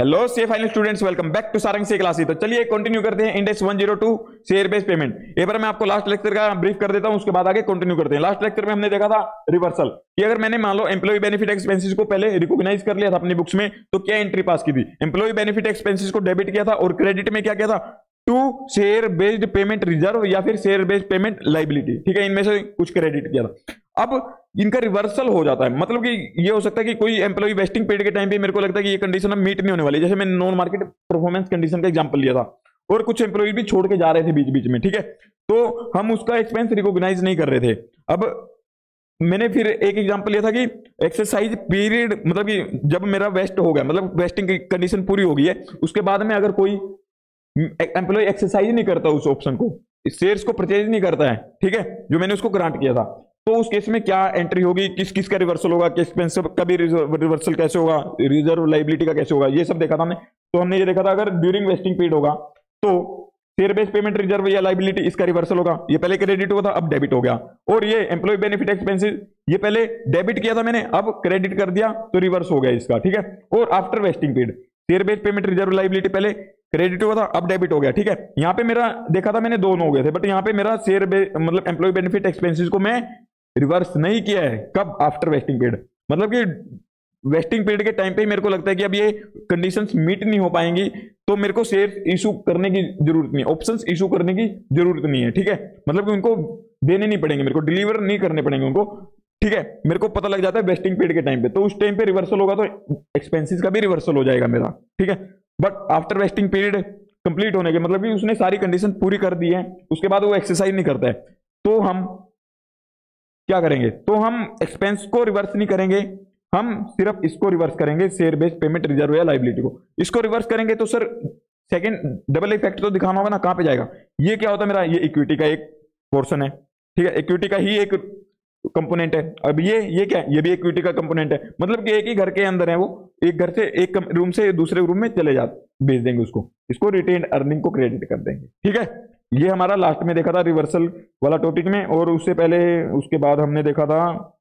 Hello से final students, welcome back to Sarang से classes. तो चलिए कंटिन्यू करते हैं इंडेक्स 102 शेयर बेस्ड पेमेंट। एक बार मैं आपको लास्ट लेक्चर का ब्रीफ कर देता हूं, उसके बाद आगे कंटिन्यू करते हैं। लास्ट लेक्चर में हमने देखा था रिवर्सल कि अगर मैंने मान लो एम्प्लॉय बेनिफिट एक्सपेंसेस को पहले रिकॉग्नाइज कर लिया था अपनी बुक्स में, तो क्या एंट्री पास की थी। एम्प्लॉय बेनिफिट एक्सपेंसेस को डेबिट किया था और क्रेडिट में क्या किया था, to share based payment reserve या फिर शेयर बेस्ड पेमेंट लाइबिलिटी। ठीक है, इनमें से कुछ क्रेडिट किया था। अब इनका रिवर्सल हो जाता है, मतलब कि ये हो सकता है कि कोई एम्प्लॉय वेस्टिंग पीरियड के टाइम पे मेरे को लगता है कि ये कंडीशन अब मीट नहीं होने वाली। जैसे मैंने नॉन मार्केट परफॉर्मेंस कंडीशन का एग्जांपल लिया था और कुछ एम्प्लॉय भी छोड़ के जा रहे थे बीच बीच में। ठीक है, तो हम उसका एक्सपेंस रिकॉग्नाइज नहीं कर रहे थे। अब मैंने फिर एक एग्जांपल लिया था कि एक्सरसाइज पीरियड, मतलब कि जब मेरा वेस्ट हो गया, मतलब वेस्टिंग की कंडीशन पूरी हो गई है, उसके बाद में अगर कोई एम्प्लॉय एक्सरसाइज नहीं करता उस ऑप्शन को, शेयर्स को परचेज नहीं करता है, ठीक है, जो मैंने उसको ग्रांट किया था, तो उस केस में क्या एंट्री होगी, किस किस का रिवर्सल होगा, किस एक्सपेंस का भी रिवर्सल कैसे होगा, रिजर्व लाइबिलिटी का कैसे होगा, ये सब देखा था हमने। तो हमने ये देखा था अगर ड्यूरिंग वेस्टिंग पीरियड होगा तो शेयर बेस्ड पेमेंट रिजर्व या लाइबिलिटी इसका रिवर्सल होगा। ये पहले क्रेडिट हुआ था, अब डेबिट हो गया। और ये एम्प्लॉय बेनिफिट एक्सपेंसेस, ये पहले डेबिट किया था मैंने, अब क्रेडिट कर दिया तो रिवर्स हो गया इसका। ठीक है, और after vesting period share based payment reserve liability पहले क्रेडिट हुआ था, अब डेबिट हो गया। ठीक है, यहाँ पे मेरा देखा था मैंने दोनों हो गए थे, बट यहाँ पे मेरा शेयर मतलब एम्प्लॉय बेनिफिट एक्सपेंसेस को मैं रिवर्स नहीं किया है। कब? आफ्टर वेस्टिंग पीरियड, मतलब कि वेस्टिंग पीरियड के टाइम पे मेरे को लगता है कि अब ये कंडीशंस मीट नहीं हो पाएंगी, तो मेरे को शेयर इशू करने की जरूरत नहीं है, ऑप्शंस इशू करने की जरूरत नहीं है। ठीक है, मतलब कि उनको देने नहीं पड़ेंगे, मेरे को डिलीवर नहीं करने पड़ेंगे उनको। ठीक है, मेरे को पता लग जाता है वेस्टिंग पीरियड के टाइम पे, तो उस टाइम पे रिवर्सल होगा तो एक्सपेंसेस का भी रिवर्सल हो जाएगा मेरा। ठीक है, but after vesting period complete होने के, मतलब कि उसने सारी कंडीशन पूरी कर दी है, उसके बाद वो एक्सरसाइज नहीं करता है, तो हम क्या करेंगे, तो हम एक्सपेंस को रिवर्स नहीं करेंगे, हम सिर्फ इसको रिवर्स करेंगे, शेयर बेस्ड पेमेंट रिजर्व या लाइबिलिटी को। इसको रिवर्स करेंगे तो सर सेकंड डबल इफेक्ट तो दिखाना होगा ना, कहां पे जाएगा। ये क्या होता है मेरा, ये इक्विटी का एक पोर्शन है। ठीक है, इक्विटी का ही एक कंपोनेंट है। अब ये क्या है, ये भी इक्विटी का कंपोनेंट है, मतलब कि एक ही घर के अंदर है वो, एक घर से एक रूम से दूसरे रूम में चले जाते, भेज देंगे उसको, इसको रिटेन अर्निंग को क्रेडिट कर देंगे। ठीक है, ये हमारा लास्ट में देखा था रिवर्सल वाला टॉपिक में। और उससे पहले उसके बाद हमने देखा था,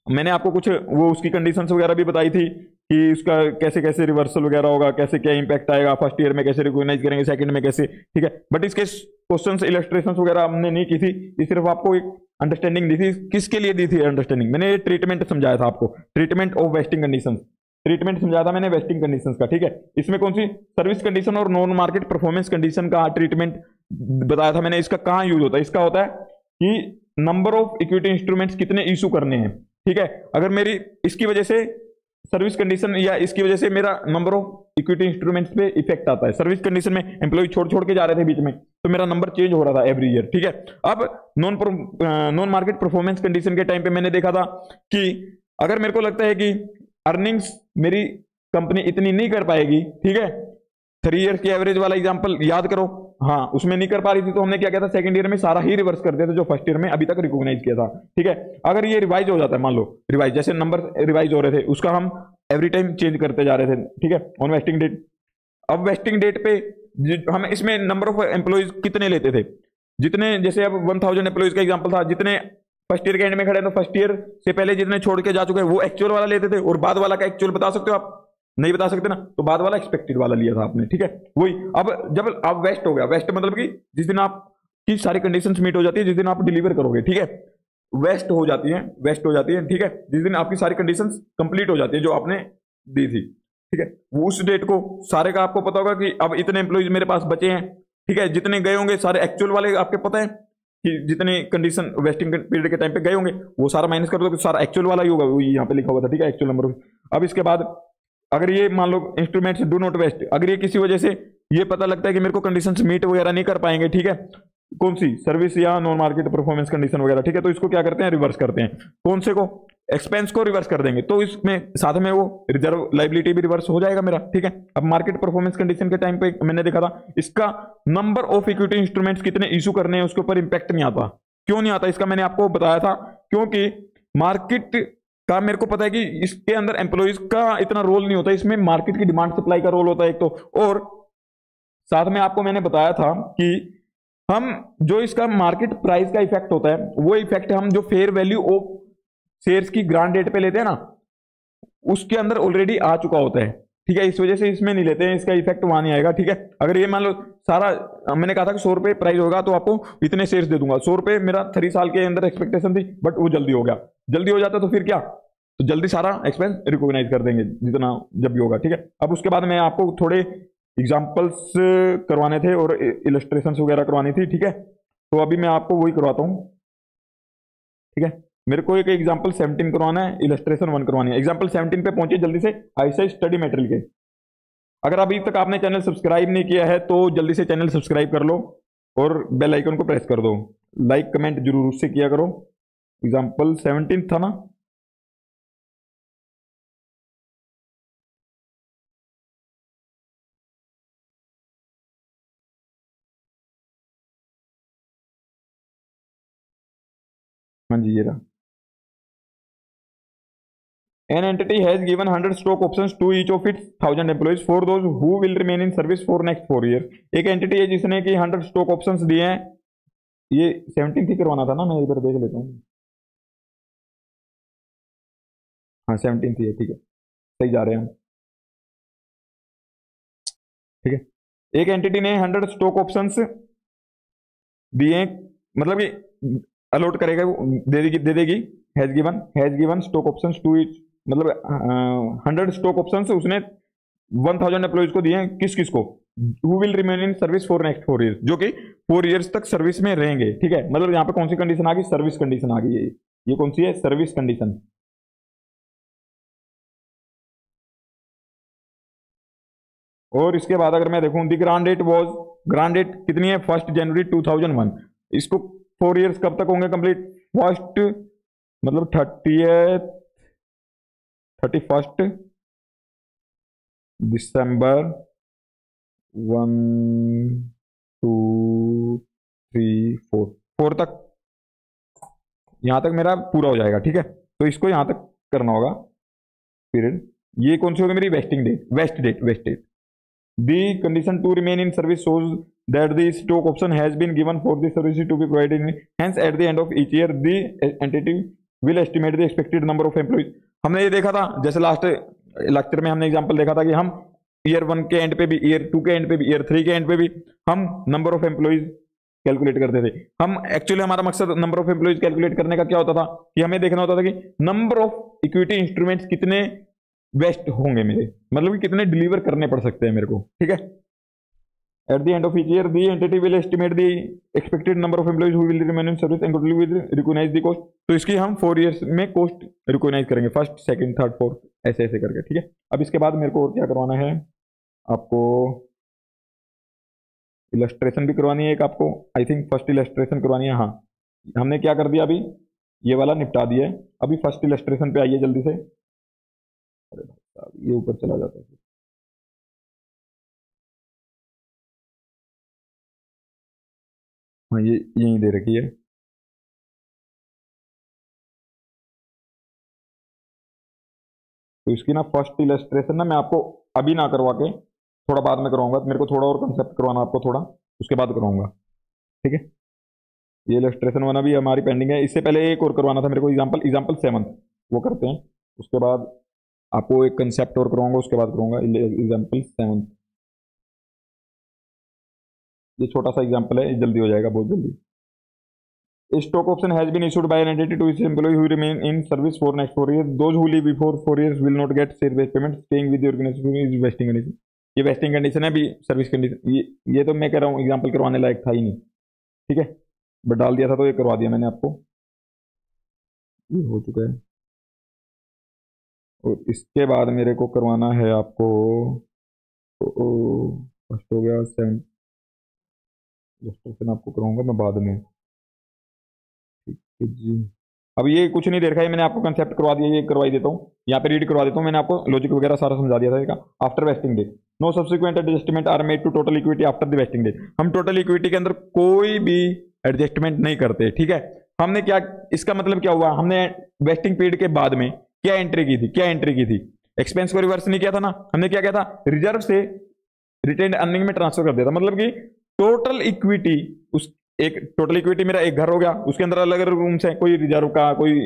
मैंने आपको कुछ वो उसकी कंडीशंस वगैरह भी बताई थी कि उसका कैसे कैसे रिवर्सल वगैरह होगा, कैसे क्या इंपैक्ट आएगा, फर्स्ट ईयर में कैसे रिकॉग्नाइज करेंगे, सेकंड में कैसे। ठीक है, बट इसके क्वेश्चंस इलस्ट्रेशंस वगैरह हमने नहीं की थी, ये सिर्फ आपको एक अंडरस्टैंडिंग दी थी। किसके लिए दी थी अंडरस्टैंडिंग? मैंने ये ट्रीटमेंट समझाया था आपको, treatment of wasting conditions, treatment समझाया था मैंने वेस्टिंग कंडीशंस का। ठीक है, इसमें कौन सी सर्विस कंडीशन और नॉन मार्केट परफॉर्मेंस कंडीशन का ट्रीटमेंट बताया था मैंने। इसका कहां यूज होता है, इसका होता है कि नंबर ऑफ इक्विटी इंस्ट्रूमेंट्स कितने इशू करने हैं। ठीक है, अगर मेरी इसकी वजह से सर्विस कंडीशन या इसकी वजह से मेरा नंबर ऑफ इक्विटी इंस्ट्रूमेंट्स पे इफेक्ट आता है, सर्विस कंडीशन में एम्प्लॉय छोड़ छोड़ के जा रहे थे बीच में, तो मेरा नंबर चेंज हो रहा था एवरी ईयर। ठीक है, अब नॉन मार्केट परफॉर्मेंस कंडीशन के टाइम पे मैंने देखा था कि अगर मेरे को लगता है कि अर्निंग्स मेरी कंपनी इतनी नहीं कर पाएगी, ठीक है, 3 ईयर्स की एवरेज वाला एग्जांपल याद करो, हाँ, उसमें नहीं कर पा रही थी, तो हमने क्या किया था, सेकंड ईयर में सारा ही रिवर्स कर दिया था जो फर्स्ट ईयर में अभी तक रिकॉग्नाइज किया था। ठीक है, अगर ये रिवाइज हो जाता है, मान लो रिवाइज, जैसे नंबर रिवाइज हो रहे थे, उसका हम एवरी टाइम चेंज करते जा रहे थे। ठीक है, ऑन वेस्टिंग डेट, अब वेस्टिंग डेट पे हम इसमें नंबर ऑफ एम्प्लॉइज कितने लेते थे, जितने, जैसे अब 1000 एम्प्लॉइज का एग्जाम्पल था, जितने फर्स्ट ईयर के एंड में खड़े, तो फर्स्ट ईयर से पहले जितने छोड़ के जा चुके हैं वो एक्चुअल वाला लेते थे, और बाद वाला का एक्चुअल बता सकते हो आप? नहीं बता सकते ना, तो बाद वाला एक्सपेक्टेड वाला लिया था आपने। ठीक है, वही अब जब आप वेस्ट हो गया, वेस्ट मतलब कि जिस दिन आपकी सारी कंडीशंस मीट हो जाती है, जिस दिन आप डिलीवर करोगे, ठीक है, वेस्ट हो जाती है, वेस्ट हो जाती है। ठीक है, जिस दिन आपकी सारी कंडीशंस कंप्लीट हो जाती है जो आपने दी थी। ठीक है, उस डेट को सारे का आपको पता होगा कि अब इतने एम्प्लॉइज मेरे पास बचे हैं। ठीक है, जितने गए होंगे सारे एक्चुअल वाले आपके पता है कि जितने कंडीशन वेस्टिंग पीरियड के टाइम पे गए होंगे वो सारा माइनस कर दो, तो सारा एक्चुअल वाला ही होगा, वो यहाँ पे लिखा हुआ था। ठीक है, एक्चुअल नंबर। अब इसके बाद अगर ये मान लो इंस्ट्रूमेंट्स डू नॉट वेस्ट, अगर ये किसी वजह से ये पता लगता है कि मेरे को कंडीशंस मीट वगैरह नहीं कर पाएंगे, ठीक है, कौन सी सर्विस या नॉन मार्केट परफॉर्मेंस कंडीशन वगैरह, ठीक है, तो इसको क्या करते हैं, रिवर्स करते हैं। कौन से को? एक्सपेंस को रिवर्स कर देंगे, तो इसमें साथ में वो रिजर्व लाइबिलिटी भी रिवर्स हो जाएगा मेरा। ठीक है, अब मार्केट परफॉर्मेंस कंडीशन के टाइम पे मैंने देखा था इसका नंबर ऑफ इक्विटी इंस्ट्रूमेंट्स कितने इशू करने हैं उसके ऊपर इंपैक्ट नहीं आता। क्यों नहीं आता, इसका मैंने आपको बताया था, क्योंकि मार्केट का मेरे को पता है कि इसके अंदर एम्प्लॉइज का इतना रोल नहीं होता, इसमें मार्केट की डिमांड सप्लाई का रोल होता है एक तो, और साथ में आपको मैंने बताया था कि हम जो इसका मार्केट प्राइस का इफेक्ट होता है, वो इफेक्ट हम जो फेयर वैल्यू ऑफ शेयर्स की ग्रांट डेट पे लेते हैं ना, उसके अंदर ऑलरेडी आ चुका होता है। ठीक है, इस वजह से इसमें नहीं लेते हैं, इसका इफेक्ट वहां नहीं आएगा। ठीक है, अगर ये मान लो सारा, मैंने कहा था कि 100 रुपये प्राइस होगा तो आपको इतने शेयर्स दे दूंगा, 100 रुपये मेरा 3 साल के अंदर एक्सपेक्टेशन थी, बट वो जल्दी हो गया, जल्दी हो जाता तो फिर क्या, तो जल्दी सारा एक्सपेंस रिकॉग्नाइज कर देंगे जितना जब भी होगा। ठीक है, अब उसके बाद मैं आपको थोड़े एग्जाम्पल्स करवाने थे और इलस्ट्रेशन वगैरह करवानी थी। ठीक है, तो अभी मैं आपको वही करवाता हूँ। ठीक है, मेरे को एक एग्जाम्पल 17 करवाना है, इलस्ट्रेशन 1 करवानी है। एग्जाम्पल 17 पे पहुंचे जल्दी से, आईएसआई स्टडी मटेरियल के। अगर अभी तक आपने चैनल सब्सक्राइब नहीं किया है तो जल्दी से चैनल सब्सक्राइब कर लो और बेल आइकन को प्रेस कर दो, लाइक कमेंट जरूर उससे किया करो। एग्जाम्पल 17 था ना, हाँ जी ये रहा। An entity has given 100 stock options to each of its 1000 employees for those who will remain in service for next 4 years। एक एंटिटी है जिसने कि 100 स्टॉक ऑप्शंस दिए हैं। ये 17 ही करवाना था ना, मैं इधर देख लेता हूँ। हाँ 17 ही है, ठीक है, सही जा रहे हैं हम। ठीक है, एक एंटिटी ने 100 स्टॉक ऑप्शंस दिए, मतलब कि अलॉट करेगा, दे देगी। Has given stock options to each, मतलब 100 स्टॉक ऑप्शंस उसने 1000 एम्प्लॉइज को दिए हैं। किस किस को, who will remain in service for next 4 years, जो कि 4 ईयर्स तक सर्विस में रहेंगे। ठीक है, मतलब यहाँ पे कौन सी कंडीशन आ गई, सर्विस कंडीशन आ गई है। ये कौन सी है, सर्विस कंडीशन। और इसके बाद अगर मैं देखूं, the grant date was, grant date कितनी है, 1 जनवरी 2001। इसको 4 ईयर्स कब तक होंगे कंप्लीट, फर्स्ट मतलब 31 दिसंबर 1 2 3 4 तक, यहां तक मेरा पूरा हो जाएगा। ठीक है, तो इसको यहां तक करना होगा पीरियड। ये कौन सी होगी मेरी, vesting date, vest date. The condition to remain in service shows that the stock option has been given for the service to be provided in. Hence, at the end of each year, the entity will estimate the expected number of employees। हमने ये देखा था, जैसे last lecture में हमने example देखा था कि हम ईयर 1 के एंड पे भी, ईयर 2 के एंड पे भी, ईयर 3 के एंड पे भी हम नंबर ऑफ एम्प्लॉइज कैलकुलेट करते थे। हम एक्चुअली हमारा मकसद नंबर ऑफ एम्प्लॉइज कैलकुलेट करने का क्या होता था कि हमें देखना होता था कि नंबर ऑफ इक्विटी इंस्ट्रूमेंट्स कितने वेस्ट होंगे मेरे, मतलब कि कितने डिलीवर करने पड़ सकते हैं मेरे को। ठीक है, at the end of each year the entity will estimate the expected number of employees who will remain in service and will recognise the cost. तो इसकी हम 4 ईयर्स में कॉस्ट रिकॉग्नाइज करेंगे, फर्स्ट सेकंड थर्ड फोर्थ ऐसे ऐसे करके। ठीक है, अब इसके बाद मेरे को और क्या करवाना है, आपको इलस्ट्रेशन भी करवानी है एक, आपको आई थिंक फर्स्ट इलस्ट्रेशन करवानी है। हाँ, हमने क्या कर दिया, अभी ये वाला निपटा दिया है, अभी फर्स्ट इलस्ट्रेशन पे आइए जल्दी से। अरे भाई साहब, ये ऊपर चला जाता है। हाँ, ये यहीं दे रखी है। तो इसकी ना फर्स्ट इलस्ट्रेशन ना मैं आपको अभी ना करवा के थोड़ा बाद में करवाऊंगा, मेरे को थोड़ा और कंसेप्ट करवाना आपको थोड़ा, उसके बाद करवाऊंगा। ठीक है, ये इलस्ट्रेशन वाला भी हमारी पेंडिंग है। इससे पहले एक और करवाना था मेरे को, एग्जाम्पल 7, वो करते हैं। उसके बाद आपको एक कंसेप्ट और करवाऊंगा, उसके बाद करूंगा एग्जाम्पल 7। ये छोटा सा एग्जाम्पल है, जल्दी हो जाएगा बहुत जल्दी। Stock option has been issued by an entity to its employee who remain in service for next 4 years. Those who leave before 4 years will not get share-based payment. Staying with the organization is vesting condition। ये wasting condition है, अभी service condition. ये तो मैं कह रहा हूँ example करवाने लायक था ही नहीं। ठीक है, बट डाल दिया था तो ये करवा दिया मैंने आपको, ये हो चुका है। और इसके बाद मेरे को करवाना है आपको, फर्स्ट हो गया 7, आपको कराऊंगा मैं बाद में। जी, अब ये कुछ नहीं दे रखा है, मैंने आपको कंसेप्ट करवा दिया, ये करवाई देता हूँ, यहाँ पे रीड करवा देता हूँ। मैंने आपको लॉजिक वगैरह सारा समझा दिया था। After vesting date no subsequent adjustment are made to total equity after the vesting date. हम टोटल इक्विटी के अंदर कोई भी एडजस्टमेंट नहीं करते। ठीक है, हमने क्या, इसका मतलब क्या हुआ, हमने वेस्टिंग पीरियड के बाद में क्या एंट्री की थी, एक्सपेंस को रिवर्स नहीं किया था ना, हमने क्या किया था, रिजर्व से रिटेन्ड अर्निंग में ट्रांसफर कर दिया था। मतलब कि टोटल इक्विटी, उस एक टोटल इक्विटी मेरा एक घर हो गया, उसके अंदर अलग अलग रूम्स है, कोई रिजर्व का, कोई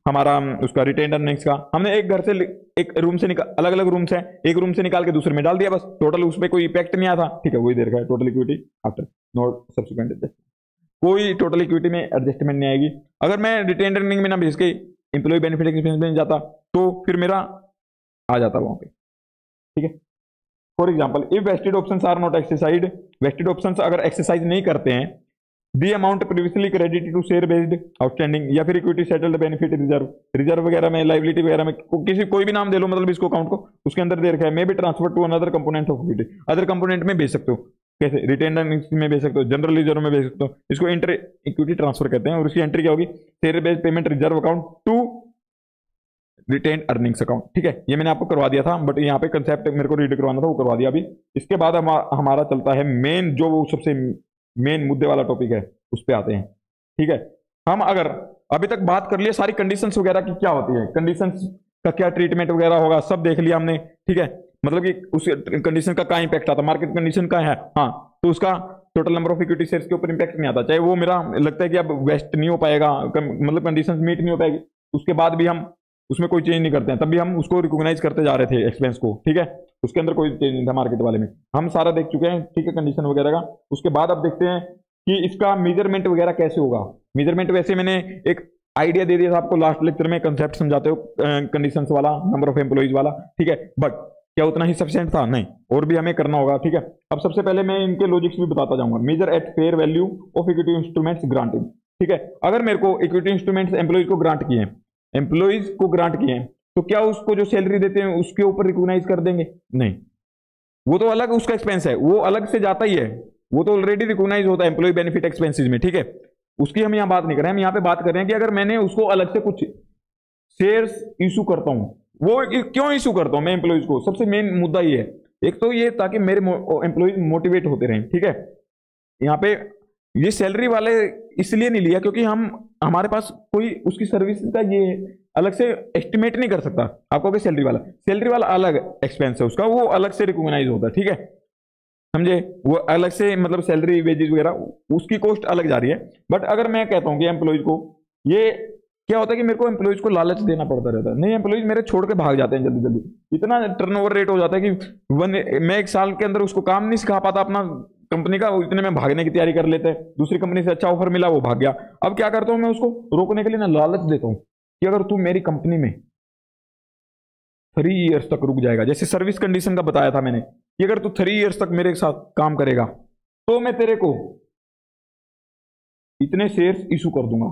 हमारा उसका रिटेन्ड अर्निंग्स का, हमने एक घर से एक रूम से निकाल, अलग अलग रूम्स हैं, एक रूम से निकाल के दूसरे में डाल दिया, बस टोटल उस पर कोई इफेक्ट नहीं आया था, ठीक है, वही दे रखा है total equity after not subsequent adjustment, कोई टोटल इक्विटी में एडजस्टमेंट नहीं आएगी। अगर मैं रिटेन अर्निंग में ना भेज के एम्प्लॉय बेनिफिट एक्सपेंस में जाता तो फिर मेरा आ जाता वहां पे, ठीक है। For example, if vested options are not exercised, vested options अगर एक्सरसाइज नहीं करते हैं, the amount previously credited to share based outstanding, या फिर equity settled benefit reserve, reserve वगैरह में, लाइबिलिटी वगैरह में, किसी कोई भी नाम दे लो, मतलब इसको अकाउंट को उसके अंदर दे रखा है, may be transfer to another component of equity, other component में भेज सकते हो, कैसे, रिटेन अर्निंग्स में भेज सकते हो, जनरल रिजर्व में भेज सकते हो, इसको इंटर इक्विटी ट्रांसफर कहते हैं, और उसकी एंट्री क्या होगी, share based payment reserve account to retain earnings account, ठीक है। ये मैंने आपको करवा दिया था, बट यहाँ पे कंसेप्ट मेरे को रीड करवाना था, वो करवा दिया अभी। इसके बाद हमारा चलता है मेन, जो वो सबसे मेन मुद्दे वाला टॉपिक है, उस पर आते हैं, ठीक है। हम अगर अभी तक बात कर लिए सारी कंडीशंस वगैरह की क्या होती है, कंडीशंस का क्या ट्रीटमेंट वगैरह होगा, सब देख लिया हमने, ठीक है। मतलब कि उस कंडीशन का क्या इंपैक्ट आता, मार्केट कंडीशन का है, हाँ, तो उसका total number of equity shares के ऊपर इंपैक्ट नहीं आता, चाहे वो मेरा लगता है कि अब वेस्ट नहीं हो पाएगा, मतलब कंडीशंस मीट नहीं हो पाएगी, उसके बाद भी हम उसमें कोई चेंज नहीं करते हैं, तब भी हम उसको रिकॉग्नाइज करते जा रहे थे एक्सपेंस को, ठीक है। उसके अंदर कोई चेंज नहीं था मार्केट वाले में, हम सारा देख चुके हैं, ठीक है, कंडीशन वगैरह का। उसके बाद अब देखते हैं कि इसका मेजरमेंट वगैरह कैसे होगा। मेजरमेंट वैसे मैंने एक आइडिया दे दिया था आपको लास्ट लेक्चर में, कंसेप्ट समझाते हो कंडीशंस वाला, नंबर ऑफ एम्प्लॉइज वाला, ठीक है, बट क्या उतना ही सफिशिएंट था? नहीं, और भी हमें करना होगा, ठीक है। अब सबसे पहले मैं इनके लॉजिक्स भी बताता जाऊंगा। Measure at fair value of equity instruments granted, ठीक है। अगर मेरे को इक्विटी इंस्ट्रूमेंट्स एम्प्लॉइज को ग्रांट किए, एम्प्लॉइज को ग्रांट किए, तो क्या उसको जो सैलरी देते हैं उसके ऊपर रिकॉग्नाइज कर देंगे? नहीं, वो तो अलग उसका एक्सपेंस है, वो अलग से जाता ही है, वो तो ऑलरेडी रिकॉग्नाइज होता है एम्प्लॉय बेनिफिट एक्सपेंसेस में, ठीक है। उसकी हम यहाँ बात नहीं कर रहे हैं, हम यहाँ पे बात कर रहे हैं कि अगर मैंने उसको अलग से कुछ शेयर्स इशू करता हूं, वो क्यों इशू करता हूं मैं एम्प्लॉइज को, सबसे मेन मुद्दा ये है। एक तो ये ताकि मेरे एम्प्लॉइज मोटिवेट होते रहें, ठीक है। यहाँ पे ये सैलरी वाले इसलिए नहीं लिया क्योंकि हमारे पास कोई उसकी सर्विस का ये अलग से एस्टिमेट नहीं कर सकता। आपको कि सैलरी वाला अलग एक्सपेंस है उसका, वो अलग से रिकॉग्नाइज होता है, ठीक है, समझे, वो अलग से, मतलब सैलरी वेजेस वगैरह उसकी कॉस्ट अलग जा रही है। बट अगर मैं कहता हूं कि एम्प्लॉइज को, ये क्या होता है कि मेरे को एम्प्लॉइज को लालच देना पड़ता रहता है, नहीं, एम्प्लॉइज मेरे छोड़ के भाग जाते हैं जल्दी जल्दी, इतना टर्नओवर रेट हो जाता है कि मैं एक साल के अंदर उसको काम नहीं सिखा पाता अपना कंपनी का, इतने में भागने की तैयारी कर लेते हैं, दूसरी कंपनी से अच्छा ऑफर मिला वो भाग गया। अब क्या करता हूं मैं, उसको रोकने के लिए ना लालच देता हूं कि अगर तू मेरी कंपनी में 3 इयर्स तक रुक जाएगा, जैसे सर्विस कंडीशन का बताया था मैंने, कि अगर तू 3 इयर्स तक मेरे साथ काम करेगा तो मैं तेरे को इतने शेयर्स इशू कर दूंगा,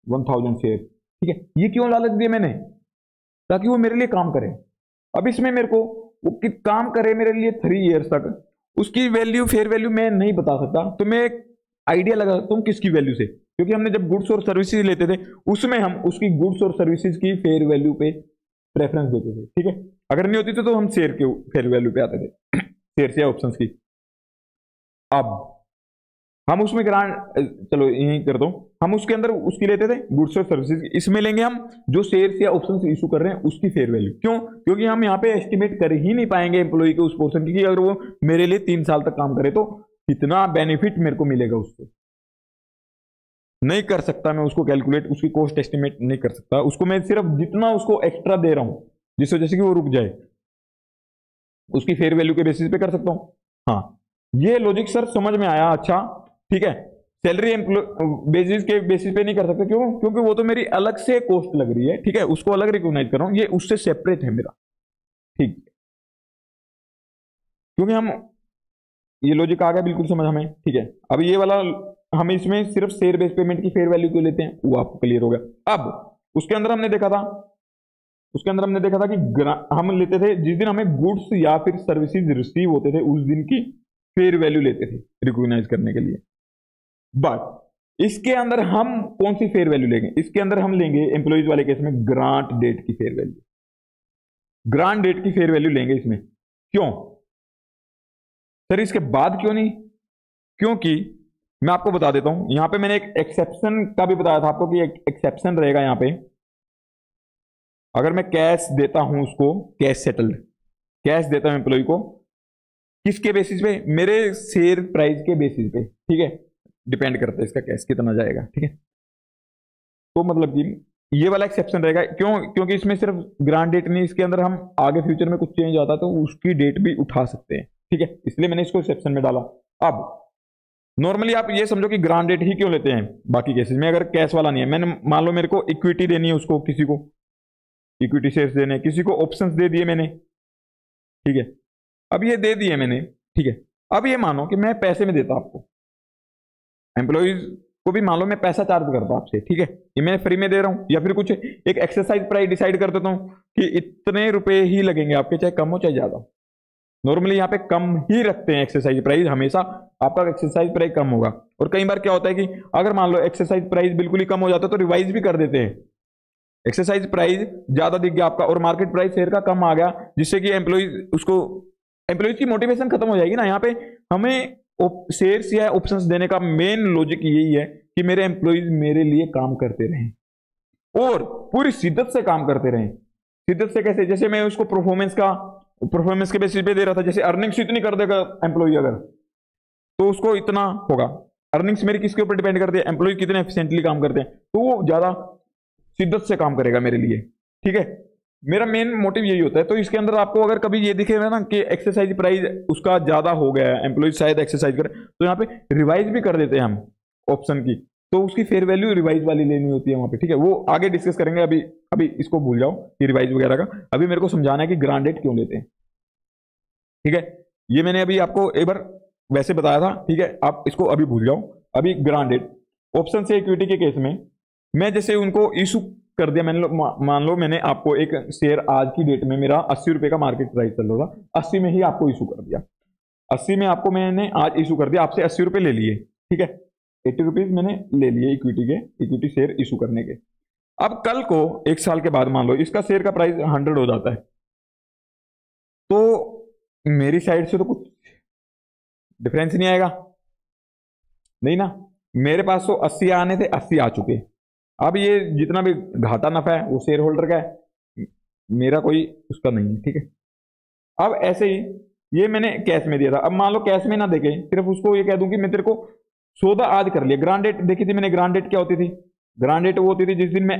1000 शेयर, ठीक है। ये क्यों लालच दिया मैंने? ताकि वो मेरे लिए काम करे। अब इसमें मेरे को वो काम करे मेरे लिए 3 इयर्स तक, उसकी वैल्यू, फेयर वैल्यू मैं नहीं बता सकता, तो मैं एक आइडिया लगा सकता हूं किसकी वैल्यू से, क्योंकि हमने जब गुड्स और सर्विसेज लेते थे उसमें हम उसकी गुड्स और सर्विसेज की फेयर वैल्यू पे प्रेफरेंस देते थे, ठीक है। अगर नहीं होती तो हम शेयर के फेयर वैल्यू पे आते थे, शेयर या ऑप्शंस की। अब हम उसमें चलो यही कर दो, हम उसके अंदर उसकी लेते थे गुड्स और सर्विसेज, इसमें लेंगे हम जो शेयर्स या ऑप्शंस इशू कर रहे हैं उसकी फेयर वैल्यू। क्यों? क्योंकि हम यहाँ पे एस्टिमेट कर ही नहीं पाएंगे एम्प्लॉय के उस पोर्शन की, अगर वो मेरे लिए 3 साल तक काम करे तो कितना बेनिफिट मेरे को मिलेगा उससे, नहीं कर सकता मैं उसको कैलकुलेट, उसकी कॉस्ट एस्टिमेट नहीं कर सकता उसको। मैं सिर्फ जितना उसको एक्स्ट्रा दे रहा हूं जिस वजह से कि वो रुक जाए, उसकी फेयर वैल्यू के बेसिस पे कर सकता हूं। हाँ, ये लॉजिक सर समझ में आया, अच्छा, ठीक है। सैलरी बेसिस के बेसिस पे नहीं कर सकते, क्यों? क्योंकि वो तो मेरी अलग से कॉस्ट लग रही है, ठीक है, उसको अलग रिकॉग्नाइज कर रहा हूं, ये उससे सेपरेट है मेरा, ठीक। क्योंकि हम, ये लॉजिक आ गया बिल्कुल समझ हमें, ठीक है। अब ये वाला हम इसमें सिर्फ शेयर बेस्ड पेमेंट की फेयर वैल्यू क्यों लेते हैं वो आपको क्लियर हो गया। अब उसके अंदर हमने देखा था कि हम लेते थे जिस दिन हमें गुड्स या फिर सर्विसेज रिसीव होते थे उस दिन की फेयर वैल्यू लेते थे रिकॉग्नाइज करने के लिए। बट इसके अंदर हम कौन सी फेयर वैल्यू लेंगे? इसके अंदर हम लेंगे एम्प्लॉइज वाले केस में ग्रांट डेट की फेयर वैल्यू, ग्रांट डेट की फेयर वैल्यू लेंगे इसमें। क्यों सर, इसके बाद क्यों नहीं? क्योंकि मैं आपको बता देता हूं, यहां पे मैंने एक एक्सेप्शन का भी बताया था आपको कि एक एक्सेप्शन रहेगा यहां पे। अगर मैं कैश देता हूं उसको, कैश सेटल्ड कैश देता हूं एम्प्लॉय को, किसके बेसिस पे? मेरे शेयर प्राइस के बेसिस पे, ठीक है, डिपेंड करता है इसका कैश कितना जाएगा, ठीक है। तो मतलब कि ये वाला एक्सेप्शन रहेगा। क्यों? क्योंकि इसमें सिर्फ ग्रांड डेट नहीं, इसके अंदर हम आगे फ्यूचर में कुछ चेंज आता है तो उसकी डेट भी उठा सकते हैं, ठीक है, इसलिए मैंने इसको एक्सेप्शन में डाला। अब नॉर्मली आप ये समझो कि ग्रांड डेट ही क्यों लेते हैं बाकी केसेस में, अगर कैश वाला नहीं है। मैंने मान लो मेरे को इक्विटी देनी है, उसको किसी को इक्विटी शेयर्स देने, किसी को ऑप्शंस दे दिए मैंने, ठीक है, अब ये दे दिए मैंने, ठीक है। अब ये मानो कि मैं पैसे में देता आपको, एम्प्लॉइज को भी मान लो मैं पैसा चार्ज करता आपसे, ठीक है, ये मैं फ्री में दे रहा हूं, या फिर कुछ एक एक्सरसाइज प्राइस डिसाइड कर देता हूं कि इतने रुपए ही लगेंगे आपके, चाहे कम हो चाहे ज्यादा। नॉर्मली यहाँ पे कम ही रखते हैं एक्सरसाइज प्राइस, हमेशा आपका एक्सरसाइज प्राइस कम होगा। और कई बार क्या होता है कि अगर मान लो एक्सरसाइज प्राइस बिल्कुल ही कम हो जाता है तो रिवाइज भी कर देते हैं। एक्सरसाइज प्राइस ज्यादा दिख गया आपका और मार्केट प्राइस शेयर का कम आ गया, जिससे कि एम्प्लॉइज की मोटिवेशन खत्म हो जाएगी ना। यहाँ पे हमें शेयर्स या ऑप्शंस देने का मेन लॉजिक यही है कि मेरे एम्प्लॉइज मेरे लिए काम करते रहें और पूरी शिद्दत से काम करते रहें। शिद्दत से कैसे? जैसे मैं उसको परफॉर्मेंस के बेसिस पे दे रहा था, जैसे अर्निंग्स इतनी कर देगा एम्प्लॉय अगर, तो उसको इतना होगा। अर्निंग्स मेरी किसके ऊपर डिपेंड करती है? एम्प्लॉय कितने एफिशिएंटली काम करते हैं, तो वो ज्यादा शिद्दत से काम करेगा मेरे लिए, ठीक है। मेरा मेन मोटिव यही होता है। तो इसके अंदर आपको अगर कभी ये दिखेगा ना कि एक्सरसाइज प्राइस उसका ज्यादा हो गया है, एम्प्लॉय शायद एक्सरसाइज करे, तो यहाँ पे रिवाइज भी कर देते हैं हम ऑप्शन की, तो उसकी फेयर वैल्यू रिवाइज वाली लेनी होती है वहां पे, ठीक है। वो आगे डिस्कस करेंगे, अभी अभी इसको भूल जाओ कि रिवाइज वगैरह का। अभी मेरे को समझाना है कि ग्रांड डेट क्यों लेते हैं, ठीक है। ये मैंने अभी आपको एक बार वैसे बताया था, ठीक है, आप इसको अभी भूल जाओ। अभी ग्रांड डेट ऑप्शन से इक्विटी के केस में मैं जैसे उनको इशू कर दिया, मैंने मान लो मैंने आपको एक शेयर आज की डेट में मेरा 80 रुपए का मार्केट प्राइस चल रहा था, 80 में ही आपको इशू कर दिया, 80 में आपको मैंने आज इशू कर दिया, आपसे 80 रुपए ले लिए, ठीक है, 80 रुपीज मैंने ले लिए इक्विटी शेयर इशू करने के। अब कल को एक साल के बाद मान लो इसका शेयर का प्राइस 100 हो जाता है, तो मेरी साइड से तो कुछ डिफरेंस नहीं आएगा, नहीं ना। मेरे पास तो 80 आने थे, 80 आ चुके। अब ये जितना भी घाटा नफा है वो शेयर होल्डर का है, मेरा कोई उसका नहीं है, ठीक है। अब ऐसे ही ये मैंने कैश में दिया था, अब मान लो कैश में ना देके सिर्फ उसको ये कह दूं कि मैं तेरे को सौदा आज कर लिया। ग्रांड डेट देखी थी मैंने, ग्रांड डेट क्या होती थी? ग्रांड डेट वो होती थी जिस दिन मैं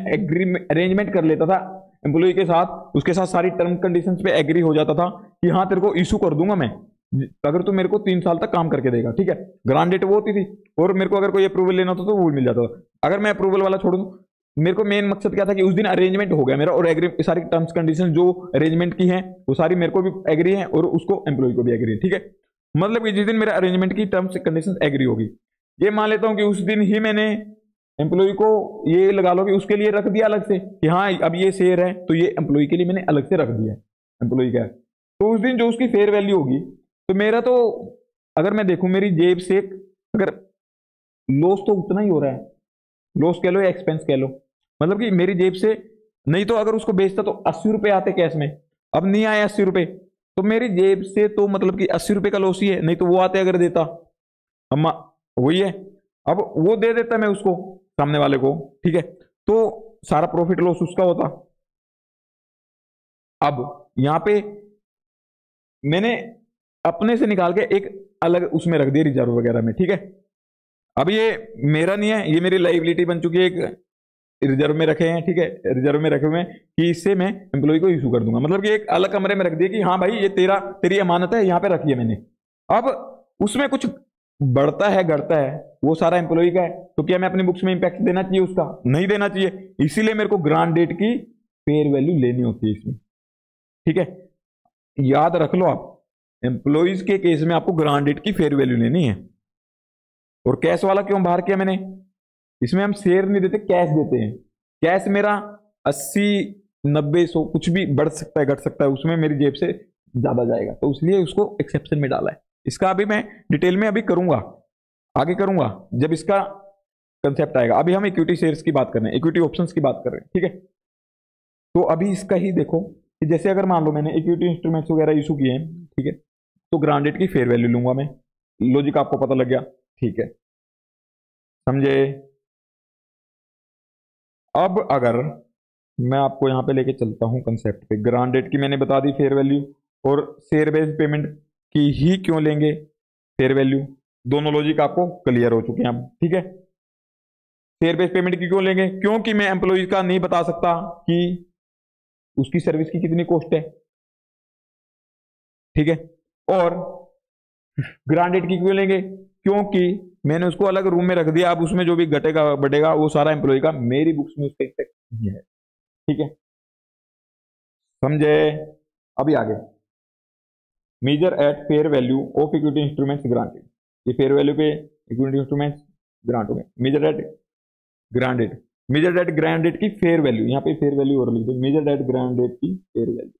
अरेंजमेंट कर लेता था एम्प्लॉय के साथ, उसके साथ सारी टर्म कंडीशंस पे एग्री हो जाता था कि हाँ तेरे को इशू कर दूंगा मैं अगर तू मेरे को 3 साल तक काम करके देगा, ठीक है। ग्रांड डेट वो होती थी। और मेरे को अगर कोई अप्रूवल लेना होता तो वो मिल जाता था। अगर मैं अप्रूवल वाला छोड़ दूं, मेरे को मेन मकसद क्या था कि उस दिन अरेंजमेंट हो गया मेरा और एग्री, सारी टर्म्स कंडीशन जो अरेंजमेंट की है वो सारी मेरे को भी एग्री है और उसको एम्प्लॉय को भी एग्री है, ठीक है। मतलब कि जिस दिन मेरा अरेंजमेंट की टर्म्स कंडीशन एग्री होगी, ये मान लेता हूं कि उस दिन ही मैंने एम्प्लॉय को ये लगा लो कि उसके लिए रख दिया अलग से कि हाँ अब ये शेयर है तो ये एम्प्लॉय के लिए मैंने अलग से रख दिया है, एम्प्लॉय का है। तो उस दिन जो उसकी फेयर वैल्यू होगी, तो मेरा तो अगर मैं देखूं मेरी जेब से अगर लॉस तो उतना ही हो रहा है, लॉस कह लो या एक्सपेंस कह लो, मतलब कि मेरी जेब से नहीं तो अगर उसको बेचता तो 80 रुपए आते कैश में, अब नहीं आए 80 रुपए, तो मेरी जेब से तो मतलब कि 80 रुपए का लॉस ही है, नहीं तो वो आते अगर देता अम्मा वही है, अब वो दे देता मैं उसको सामने वाले को, ठीक है, तो सारा प्रॉफिट लॉस उसका होता। अब यहां पे मैंने अपने से निकाल के एक अलग उसमें रख दिया रिजर्व वगैरह में, ठीक है। अब ये मेरा नहीं है, ये मेरी लाइबिलिटी बन चुकी है, एक रिजर्व में रखे हैं, ठीक है, रिजर्व में रखे हुए हैं कि इससे मैं एम्प्लॉय को इशू कर दूंगा, मतलब कि एक अलग कमरे में रख दिया कि हाँ भाई ये तेरी अमानत है, यहाँ पे रखी है मैंने। अब उसमें कुछ बढ़ता है घटता है वो सारा एम्प्लॉय का है, तो क्या मैं अपनी बुक्स में इंपैक्ट देना चाहिए? उसका नहीं देना चाहिए, इसीलिए मेरे को ग्रांड डेट की फेयर वैल्यू लेनी होती है इसमें, ठीक है। याद रख लो आप, एम्प्लॉइज के केस में आपको ग्रांड डेट की फेयर वैल्यू लेनी है। और कैश वाला क्यों बाहर किया मैंने? इसमें हम शेयर नहीं देते, कैश देते हैं। कैश मेरा 80 90 100 कुछ भी बढ़ सकता है घट सकता है, उसमें मेरी जेब से ज्यादा जाएगा, तो इसलिए उसको एक्सेप्शन में डाला है। इसका अभी मैं डिटेल में अभी करूंगा, आगे करूंगा जब इसका कंसेप्ट आएगा। अभी हम इक्विटी शेयर्स की बात कर रहे हैं, इक्विटी ऑप्शंस की बात कर रहे हैं, ठीक है। तो अभी इसका ही देखो कि जैसे अगर मान लो मैंने इक्विटी इंस्ट्रूमेंट्स वगैरह इशू किए हैं, ठीक है, तो ग्रांड डेट की फेयर वैल्यू लूंगा मैं। लॉजिक आपको पता लग गया, ठीक है, समझे। अब अगर मैं आपको यहां पे लेके चलता हूं कंसेप्ट पे, ग्रांड डेट की मैंने बता दी फेयर वैल्यू, और शेयर बेस्ड पेमेंट की ही क्यों लेंगे फेयर वैल्यू, दोनों लॉजिक आपको क्लियर हो चुके हैं अब, ठीक है। शेयर बेस्ड पेमेंट की क्यों लेंगे? क्योंकि मैं एम्प्लॉय का नहीं बता सकता कि उसकी सर्विस की कितनी कॉस्ट है, ठीक है। और ग्रांडेड की क्यों लेंगे? क्योंकि मैंने उसको अलग रूम में रख दिया, अब उसमें जो भी घटेगा बढ़ेगा वो सारा एम्प्लॉय का, मेरी बुक्स में उसका इफेक्ट नहीं है, ठीक है, समझे? अभी आगे, measure at fair value of equity instruments granted, ये फेयर वैल्यू पे इक्विटी इंस्ट्रूमेंट्स ग्रांट हो गए। Measure at granted, measure at granted की फेयर वैल्यू, यहाँ पे फेयर वैल्यू और लिख दो, मेजर एट ग्रांडेड की फेयर वैल्यू,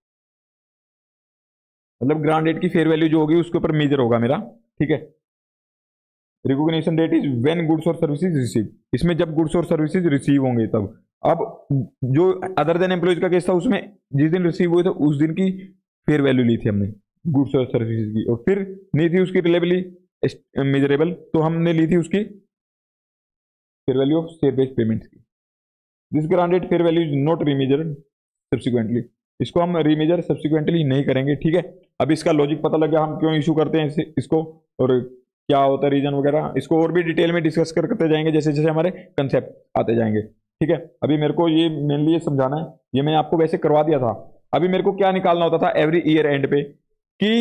मतलब ग्रांडेड की फेयर वैल्यू जो होगी उसके ऊपर मेजर होगा मेरा, ठीक है। Recognition date is when goods और सर्विसेज रिसीव, इसमें जब गुड्स और सर्विसेज रिसीव होंगे तब। अब जो अदर देन एम्प्लॉयज का केस था उसमें जिस दिन रिसीव हुए थे उस दिन की फेयर वैल्यू ली थी हमने गुड्स और सर्विसेज की, और फिर नहीं थी उसकी रिलेबली मेजरेबल तो हमने ली थी उसकी fair value of share based payments की। This granted fair value is not remeasured subsequently, इसको हम रीमेजर सब्सिक्वेंटली नहीं करेंगे, ठीक है। अब इसका लॉजिक पता लग गया हम क्यों इशू करते हैं इसको और क्या होता है रीजन वगैरह, इसको और भी डिटेल में डिस्कस करते जाएंगे जैसे जैसे हमारे कंसेप्ट आते जाएंगे, ठीक है। अभी मेरे को ये मेनली ये समझाना है, ये मैं आपको वैसे करवा दिया था। अभी मेरे को क्या निकालना होता था एवरी ईयर एंड पे कि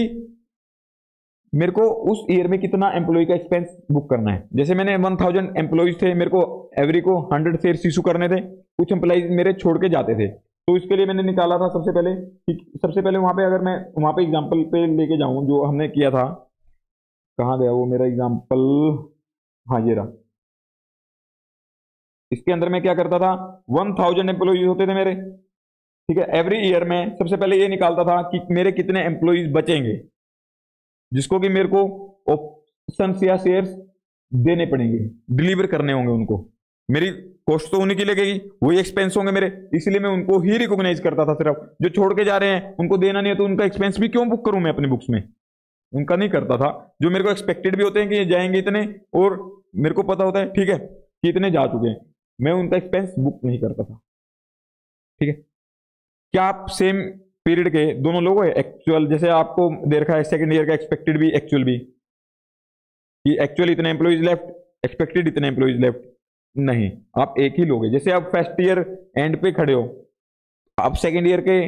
मेरे को उस ईयर में कितना एम्प्लॉय का एक्सपेंस बुक करना है। जैसे मैंने 1000 एम्प्लॉयज थे, मेरे को एवरी को 100 शेयर्स इशू करने थे, कुछ एम्प्लॉयज मेरे छोड़ के जाते थे, तो इसके लिए मैंने निकाला था सबसे पहले कि सबसे पहले वहां पे अगर मैं वहां पे एग्जांपल पे लेके जाऊं जो हमने किया था, कहाँ गया वो मेरा एग्जांपल, हाँ ये रहा। इसके अंदर मैं क्या करता था, 1000 एम्प्लॉयज होते थे मेरे, ठीक है। एवरी ईयर में सबसे पहले ये निकालता था कि मेरे कितने एम्प्लॉयज बचेंगे जिसको कि मेरे को ऑप्शन या शेयर्स देने पड़ेंगे, डिलीवर करने होंगे उनको, मेरी कॉस्ट तो उन्हीं की लगेगी, वही एक्सपेंस होंगे मेरे, इसलिए मैं उनको ही रिकॉग्नाइज करता था। सिर्फ जो छोड़ के जा रहे हैं उनको देना नहीं है तो उनका एक्सपेंस भी क्यों बुक करूं मैं अपनी बुक्स में, उनका नहीं करता था। जो मेरे को एक्सपेक्टेड भी होते हैं कि ये जाएंगे इतने और मेरे को पता होता है, ठीक है, कि इतने जा चुके हैं, मैं उनका एक्सपेंस बुक नहीं करता था, ठीक है। क्या आप सेम पीरियड के दोनों लोग हैं एक्चुअल, जैसे आपको दे रखा है सेकंड ईयर का एक्सपेक्टेड भी एक्चुअल भी, कि एक्चुअल इतने एम्प्लॉइज लेफ्ट, एक्सपेक्टेड इतने एम्प्लॉइज लेफ्ट, नहीं, आप एक ही लोगे। जैसे आप फर्स्ट ईयर एंड पे खड़े हो, आप सेकंड ईयर के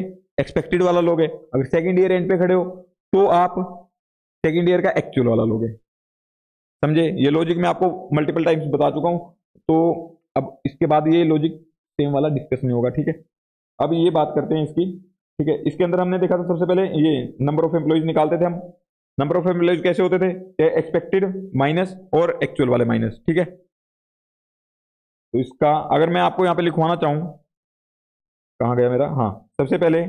एक्सपेक्टेड वाला लोगे, अगर सेकंड ईयर एंड पे खड़े हो तो आप सेकंड ईयर का एक्चुअल वाला लोगे, समझे? ये लॉजिक मैं आपको मल्टीपल टाइम्स बता चुका हूं, तो अब इसके बाद ये लॉजिक सेम वाला डिस्कस नहीं होगा, ठीक है। अब ये बात करते हैं इसकी, ठीक है। इसके अंदर हमने देखा था सबसे पहले ये नंबर ऑफ एम्प्लॉइज निकालते थे हम, नंबर ऑफ एम्प्लॉइज कैसे होते थे, एक्सपेक्टेड माइनस और एक्चुअल वाले माइनस, ठीक है। तो इसका अगर मैं आपको यहाँ पे लिखवाना चाहूँ, कहाँ गया मेरा, हाँ, सबसे पहले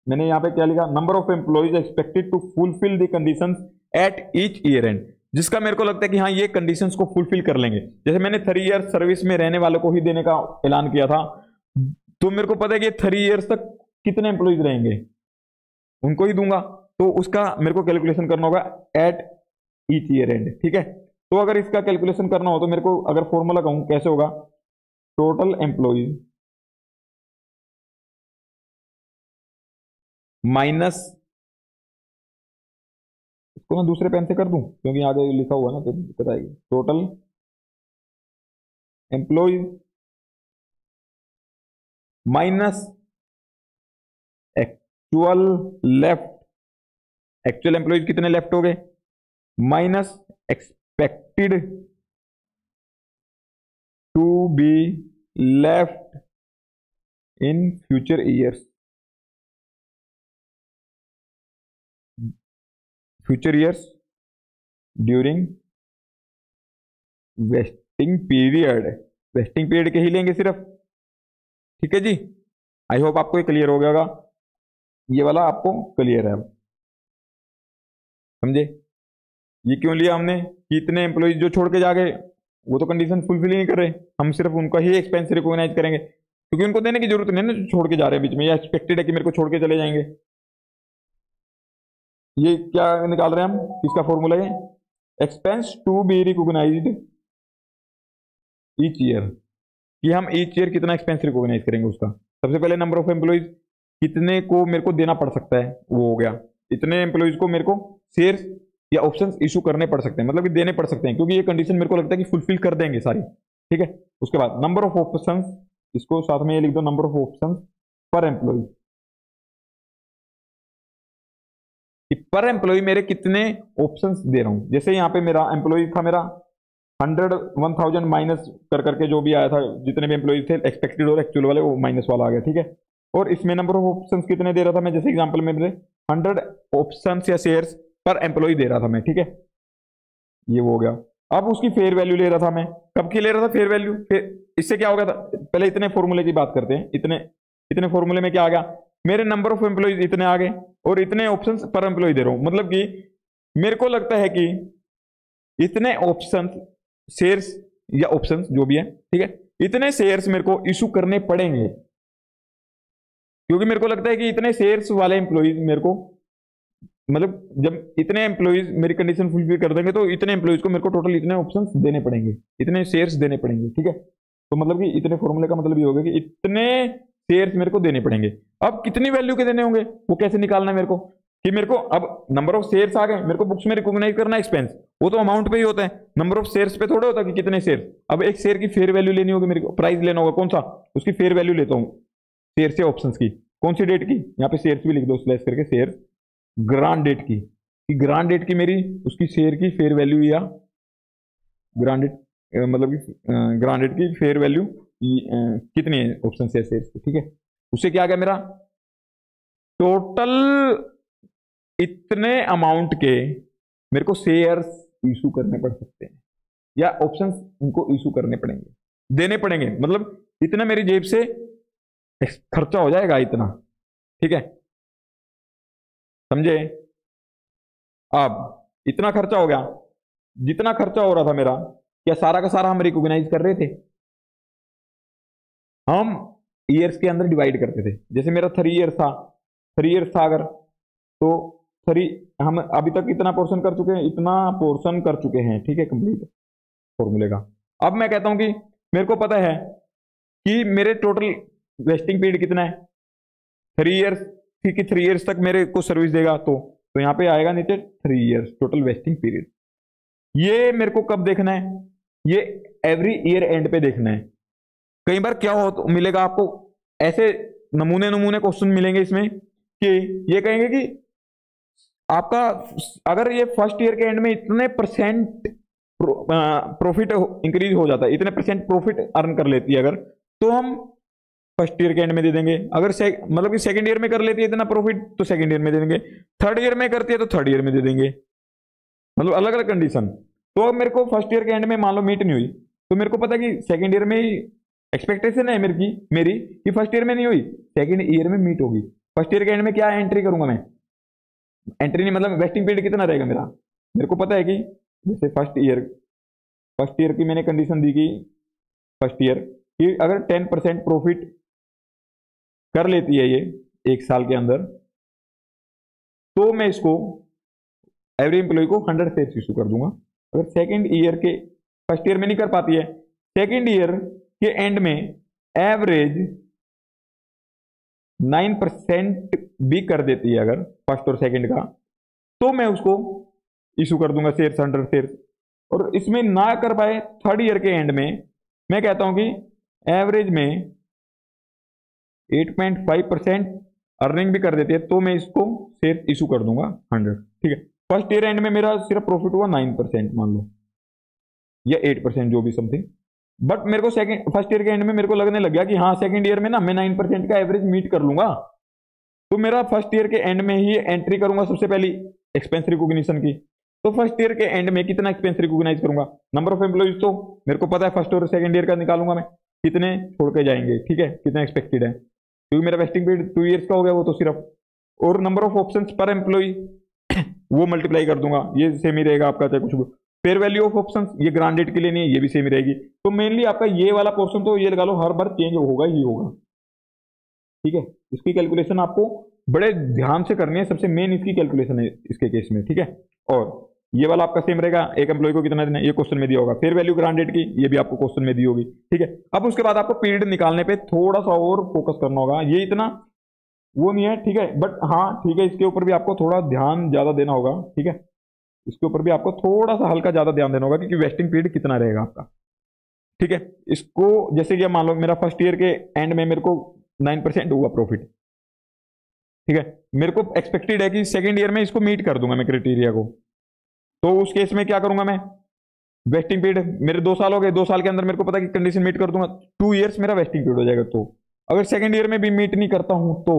मैंने यहाँ पे क्या लिखा, number of employees expected to fulfil the conditions at each year end, जिसका मेरे को लगता है कि हाँ ये कंडीशंस को फुलफिल कर लेंगे। जैसे मैंने 3 ईयर सर्विस में रहने वालों को ही देने का ऐलान किया था, तो मेरे को पता है कि 3 ईयर्स तक कितने एम्प्लॉइज रहेंगे, उनको ही दूंगा, तो उसका मेरे को कैलकुलेशन करना होगा एट ईच ईयर एंड, ठीक है। तो अगर इसका कैलकुलेशन करना हो तो मेरे को अगर फॉर्मूला कहूं कैसे होगा, टोटल एम्प्लॉइज माइनस, इसको मैं दूसरे पेन से कर दूं क्योंकि आगे लिखा हुआ ना तो दिक्कत आएगी, total employees minus actual left, actual employees कितने लेफ्ट हो गए, minus expected to be left in future years, future years during vesting period, vesting period के ही लेंगे सिर्फ, ठीक है जी। आई होप आपको ये क्लियर हो गया होगा, ये वाला आपको क्लियर है अब, समझे? ये क्यों लिया हमने कि इतने एम्प्लॉइज जो छोड़ के जा गए वो तो कंडीशन फुलफिल ही नहीं कर रहे, हम सिर्फ उनका ही एक्सपेंस रिकॉग्नाइज करेंगे क्योंकि उनको देने की जरूरत नहीं है ना जो छोड़ के जा रहे हैं बीच में, या एक्सपेक्टेड है कि मेरे को छोड़ के चले जाएंगे। ये क्या निकाल रहे हैं हम, इसका फॉर्मूला है expense to be recognised each year, कि हम ईच ईयर कितना एक्सपेंस रिकॉग्नाइज करेंगे उसका। सबसे पहले नंबर ऑफ एम्प्लॉइज कितने को मेरे को देना पड़ सकता है वो हो गया, इतने एम्प्लॉइज को मेरे को शेयर्स या ऑप्शंस इशू करने पड़ सकते हैं, मतलब कि देने पड़ सकते हैं, क्योंकि ये कंडीशन मेरे को लगता है कि फुलफिल कर देंगे सारी, ठीक है। उसके बाद नंबर ऑफ ऑप्शंस, इसको साथ में ये लिख दो, नंबर ऑफ ऑप्शंस पर एम्प्लॉय, कि पर एम्प्लॉय मेरे कितने ऑप्शंस दे रहा हूं। जैसे यहाँ पे मेरा एम्प्लॉय था, मेरा 100 1000 माइनस कर करके जो भी आया था, जितने भी एम्प्लॉय थे एक्सपेक्टेड और एक्चुअल वाले, वो माइनस वाला आ गया, ठीक है। और इसमें नंबर ऑफ ऑप्शंस कितने दे रहा था मैं, जैसे एग्जांपल में मेरे 100 ऑप्शंस या शेयर्स पर एम्प्लॉय दे रहा था मैं, ठीक है, ये वो हो गया। अब उसकी फेयर वैल्यू ले रहा था मैं, कब की ले रहा था फेयर वैल्यू, फिर इससे क्या हो गया था, पहले इतने फॉर्मूले की बात करते हैं। इतने इतने फॉर्मूले में क्या आ गया, मेरे नंबर ऑफ एम्प्लॉयज इतने आ गए और इतने ऑप्शंस पर एम्प्लॉय दे रहा हूं, मतलब कि मेरे को लगता है कि इतने ऑप्शंस, शेयर्स या ऑप्शंस जो भी है, ठीक है, इतने शेयर्स मेरे को इशू करने पड़ेंगे, क्योंकि मेरे को लगता है कि इतने शेयर्स वाले एम्प्लॉयज मेरे को, मतलब जब इतने एम्प्लॉयज मेरी कंडीशन फुलफिल कर देंगे तो इतने एम्प्लॉयज को मेरे को टोटल इतने ऑप्शंस देने पड़ेंगे, इतने शेयर्स देने पड़ेंगे, ठीक है। तो मतलब कि इतने फॉर्मूले का मतलब ये होगा कि इतने शेयर्स मेरे को देने पड़ेंगे। अब कितनी वैल्यू के देने होंगे वो कैसे निकालना है मेरे को, कि मेरे को अब नंबर ऑफ शेयर्स आ गए, मेरे को बुक्स में रिकॉग्नाइज करना एक्सपेंस, वो तो अमाउंट पे ही होता है, नंबर ऑफ शेयर्स पे थोड़ा होता कि कितने शेयर। अब एक शेयर की फेयर वैल्यू लेनी होगी मेरे को, प्राइस लेना होगा कौन सा, उसकी फेयर वैल्यू लेता हूँ शेयर से ऑप्शंस की, कौन सी डेट की, यहाँ पे शेयर्स भी लिख दो स्लैश करके, शेयर ग्रांड डेट की, ग्रांड डेट की मेरी उसकी शेयर की फेयर वैल्यू, या ग्रांड डेट मतलब कि ग्रांड डेट की फेयर वैल्यू कितनी है ऑप्शन से शेयर्स की, ठीक है। उससे क्या आ गया मेरा, टोटल इतने अमाउंट के मेरे को शेयर्स इशू करने पड़ सकते हैं, या ऑप्शंस उनको इशू करने पड़ेंगे, देने पड़ेंगे, मतलब इतना मेरी जेब से खर्चा हो जाएगा इतना, ठीक है, समझे। अब इतना खर्चा हो गया, जितना खर्चा हो रहा था मेरा, क्या सारा का सारा हम रिकॉग्नाइज कर रहे थे, हम ईयर्स के अंदर डिवाइड करते थे। जैसे मेरा 3 ईयर था, 3 ईयर्स था अगर, तो 3 हम अभी तक इतना पोर्शन कर चुके हैं, इतना पोर्शन कर चुके हैं, ठीक है, कंप्लीट फॉर्मूले का। अब मैं कहता हूं कि मेरे को पता है कि मेरे टोटल वेस्टिंग पीरियड कितना है, 3 ईयर्स, ठीक है, 3 ईयर्स तक मेरे को सर्विस देगा, तो यहाँ पे आएगा नीचे 3 ईयर्स टोटल वेस्टिंग पीरियड। ये मेरे को कब देखना है, ये एवरी ईयर एंड पे देखना है। कई बार क्या हो तो मिलेगा आपको, ऐसे नमूने नमूने क्वेश्चन मिलेंगे इसमें, कि ये कहेंगे कि आपका अगर ये फर्स्ट ईयर के एंड में इतने परसेंट प्रॉफिट इंक्रीज हो जाता है, इतने परसेंट प्रॉफिट अर्न कर लेती है अगर, तो हम फर्स्ट ईयर के एंड में दे देंगे। अगर मतलब कि सेकंड ईयर में कर लेती है इतना प्रॉफिट, तो सेकंड ईयर में दे देंगे। थर्ड ईयर में करती है तो थर्ड ईयर में दे देंगे, मतलब अलग अलग कंडीशन। तो अब मेरे को फर्स्ट ईयर के एंड में मान लो मीट नहीं हुई, तो मेरे को पता कि सेकंड ईयर में ही एक्सपेक्टेशन है मेरी कि फर्स्ट ईयर में नहीं हुई, सेकंड ईयर में मीट होगी। फर्स्ट ईयर के एंड में क्या एंट्री करूंगा मैं, एंट्री नहीं मतलब वेस्टिंग पीरियड कितना रहेगा मेरा, मेरे को पता है कि जैसे फर्स्ट ईयर की मैंने कंडीशन दी कि फर्स्ट ईयर कि अगर 10% प्रॉफिट कर लेती है ये एक साल के अंदर, तो मैं इसको एवरी एम्प्लॉय को 100 शेयर्स इशू कर दूंगा। अगर सेकंड ईयर के, फर्स्ट ईयर में नहीं कर पाती है, सेकंड ईयर के एंड में एवरेज 9% भी कर देती है अगर फर्स्ट और सेकंड का, तो मैं उसको इशू कर दूंगा शेयर्स, 100 शेयर्स। और इसमें ना कर पाए थर्ड ईयर के एंड में, मैं कहता हूं कि एवरेज में 8.5% अर्निंग भी कर देती है, तो मैं इसको शेयर इशू कर दूंगा 100, ठीक है। फर्स्ट ईयर एंड में मेरा सिर्फ प्रॉफिट हुआ 9% मान लो, या 8% जो भी समथिंग, बट मेरे को सेकंड फर्स्ट ईयर के एंड में मेरे को लगने लग गया कि हाँ सेकंड ईयर में ना मैं 9% का एवरेज मीट कर लूंगा, तो मेरा फर्स्ट ईयर के एंड में ही एंट्री करूंगा सबसे पहली एक्सपेंस रिकॉग्निशन की। तो फर्स्ट ईयर के एंड में कितना एक्सपेंस रिकॉग्नाइज करूंगा, नंबर ऑफ एम्प्लॉइज तो मेरे को पता है फर्स्ट और सेकंड ईयर का निकालूंगा मैं, कितने छोड़ के जाएंगे, ठीक है, कितना एक्सपेक्टेड है, क्योंकि मेरा वेस्टिंग पीरियड 2 ईयर्स का हो गया वो तो सिर्फ, और नंबर ऑफ ऑप्शंस पर एम्प्लॉय वो मल्टीप्लाई कर दूंगा, ये सेम ही रहेगा आपका, चाहे कुछ भी। फेयर वैल्यू ऑफ ऑप्शंस ये ग्रांड डेट के लिए नहीं है, ये भी सेम ही रहेगी। तो मेनली आपका ये वाला पोर्शन तो ये लगा लो हर बार चेंज होगा ही होगा, ठीक है। इसकी कैलकुलेशन आपको बड़े ध्यान से करनी है, सबसे मेन इसकी कैलकुलेशन है इसके केस में, ठीक है। और ये वाला आपका सेम रहेगा, एक एम्प्लॉय को कितना देना है ये क्वेश्चन में दिया होगा, फेयर वैल्यू ग्रांड डेट की ये भी आपको क्वेश्चन में दी होगी, ठीक है। अब उसके बाद आपको पीरियड निकालने पे थोड़ा सा और फोकस करना होगा, ये इतना वो नहीं है, ठीक है, बट हाँ ठीक है, इसके ऊपर भी आपको थोड़ा ध्यान ज्यादा देना होगा, ठीक है, इसके ऊपर भी आपको थोड़ा सा हल्का ज्यादा ध्यान देना होगा, क्योंकि वेस्टिंग पीरियड कितना रहेगा आपका, ठीक है। इसको जैसे कि मान लो मेरा फर्स्ट ईयर के एंड में मेरे को 9% हुआ प्रॉफिट, ठीक है, मेरे को एक्सपेक्टेड है कि सेकेंड ईयर में इसको मीट कर दूंगा मैं क्राइटेरिया को, तो उस केस में क्या करूंगा मैं, वेस्टिंग पीरियड मेरे 2 साल हो गए, 2 साल के अंदर मेरे को पता कि कंडीशन मीट कर दूंगा, 2 ईयर्स मेरा वेस्टिंग पीरियड हो जाएगा। तो अगर सेकेंड ईयर में भी मीट नहीं करता हूं तो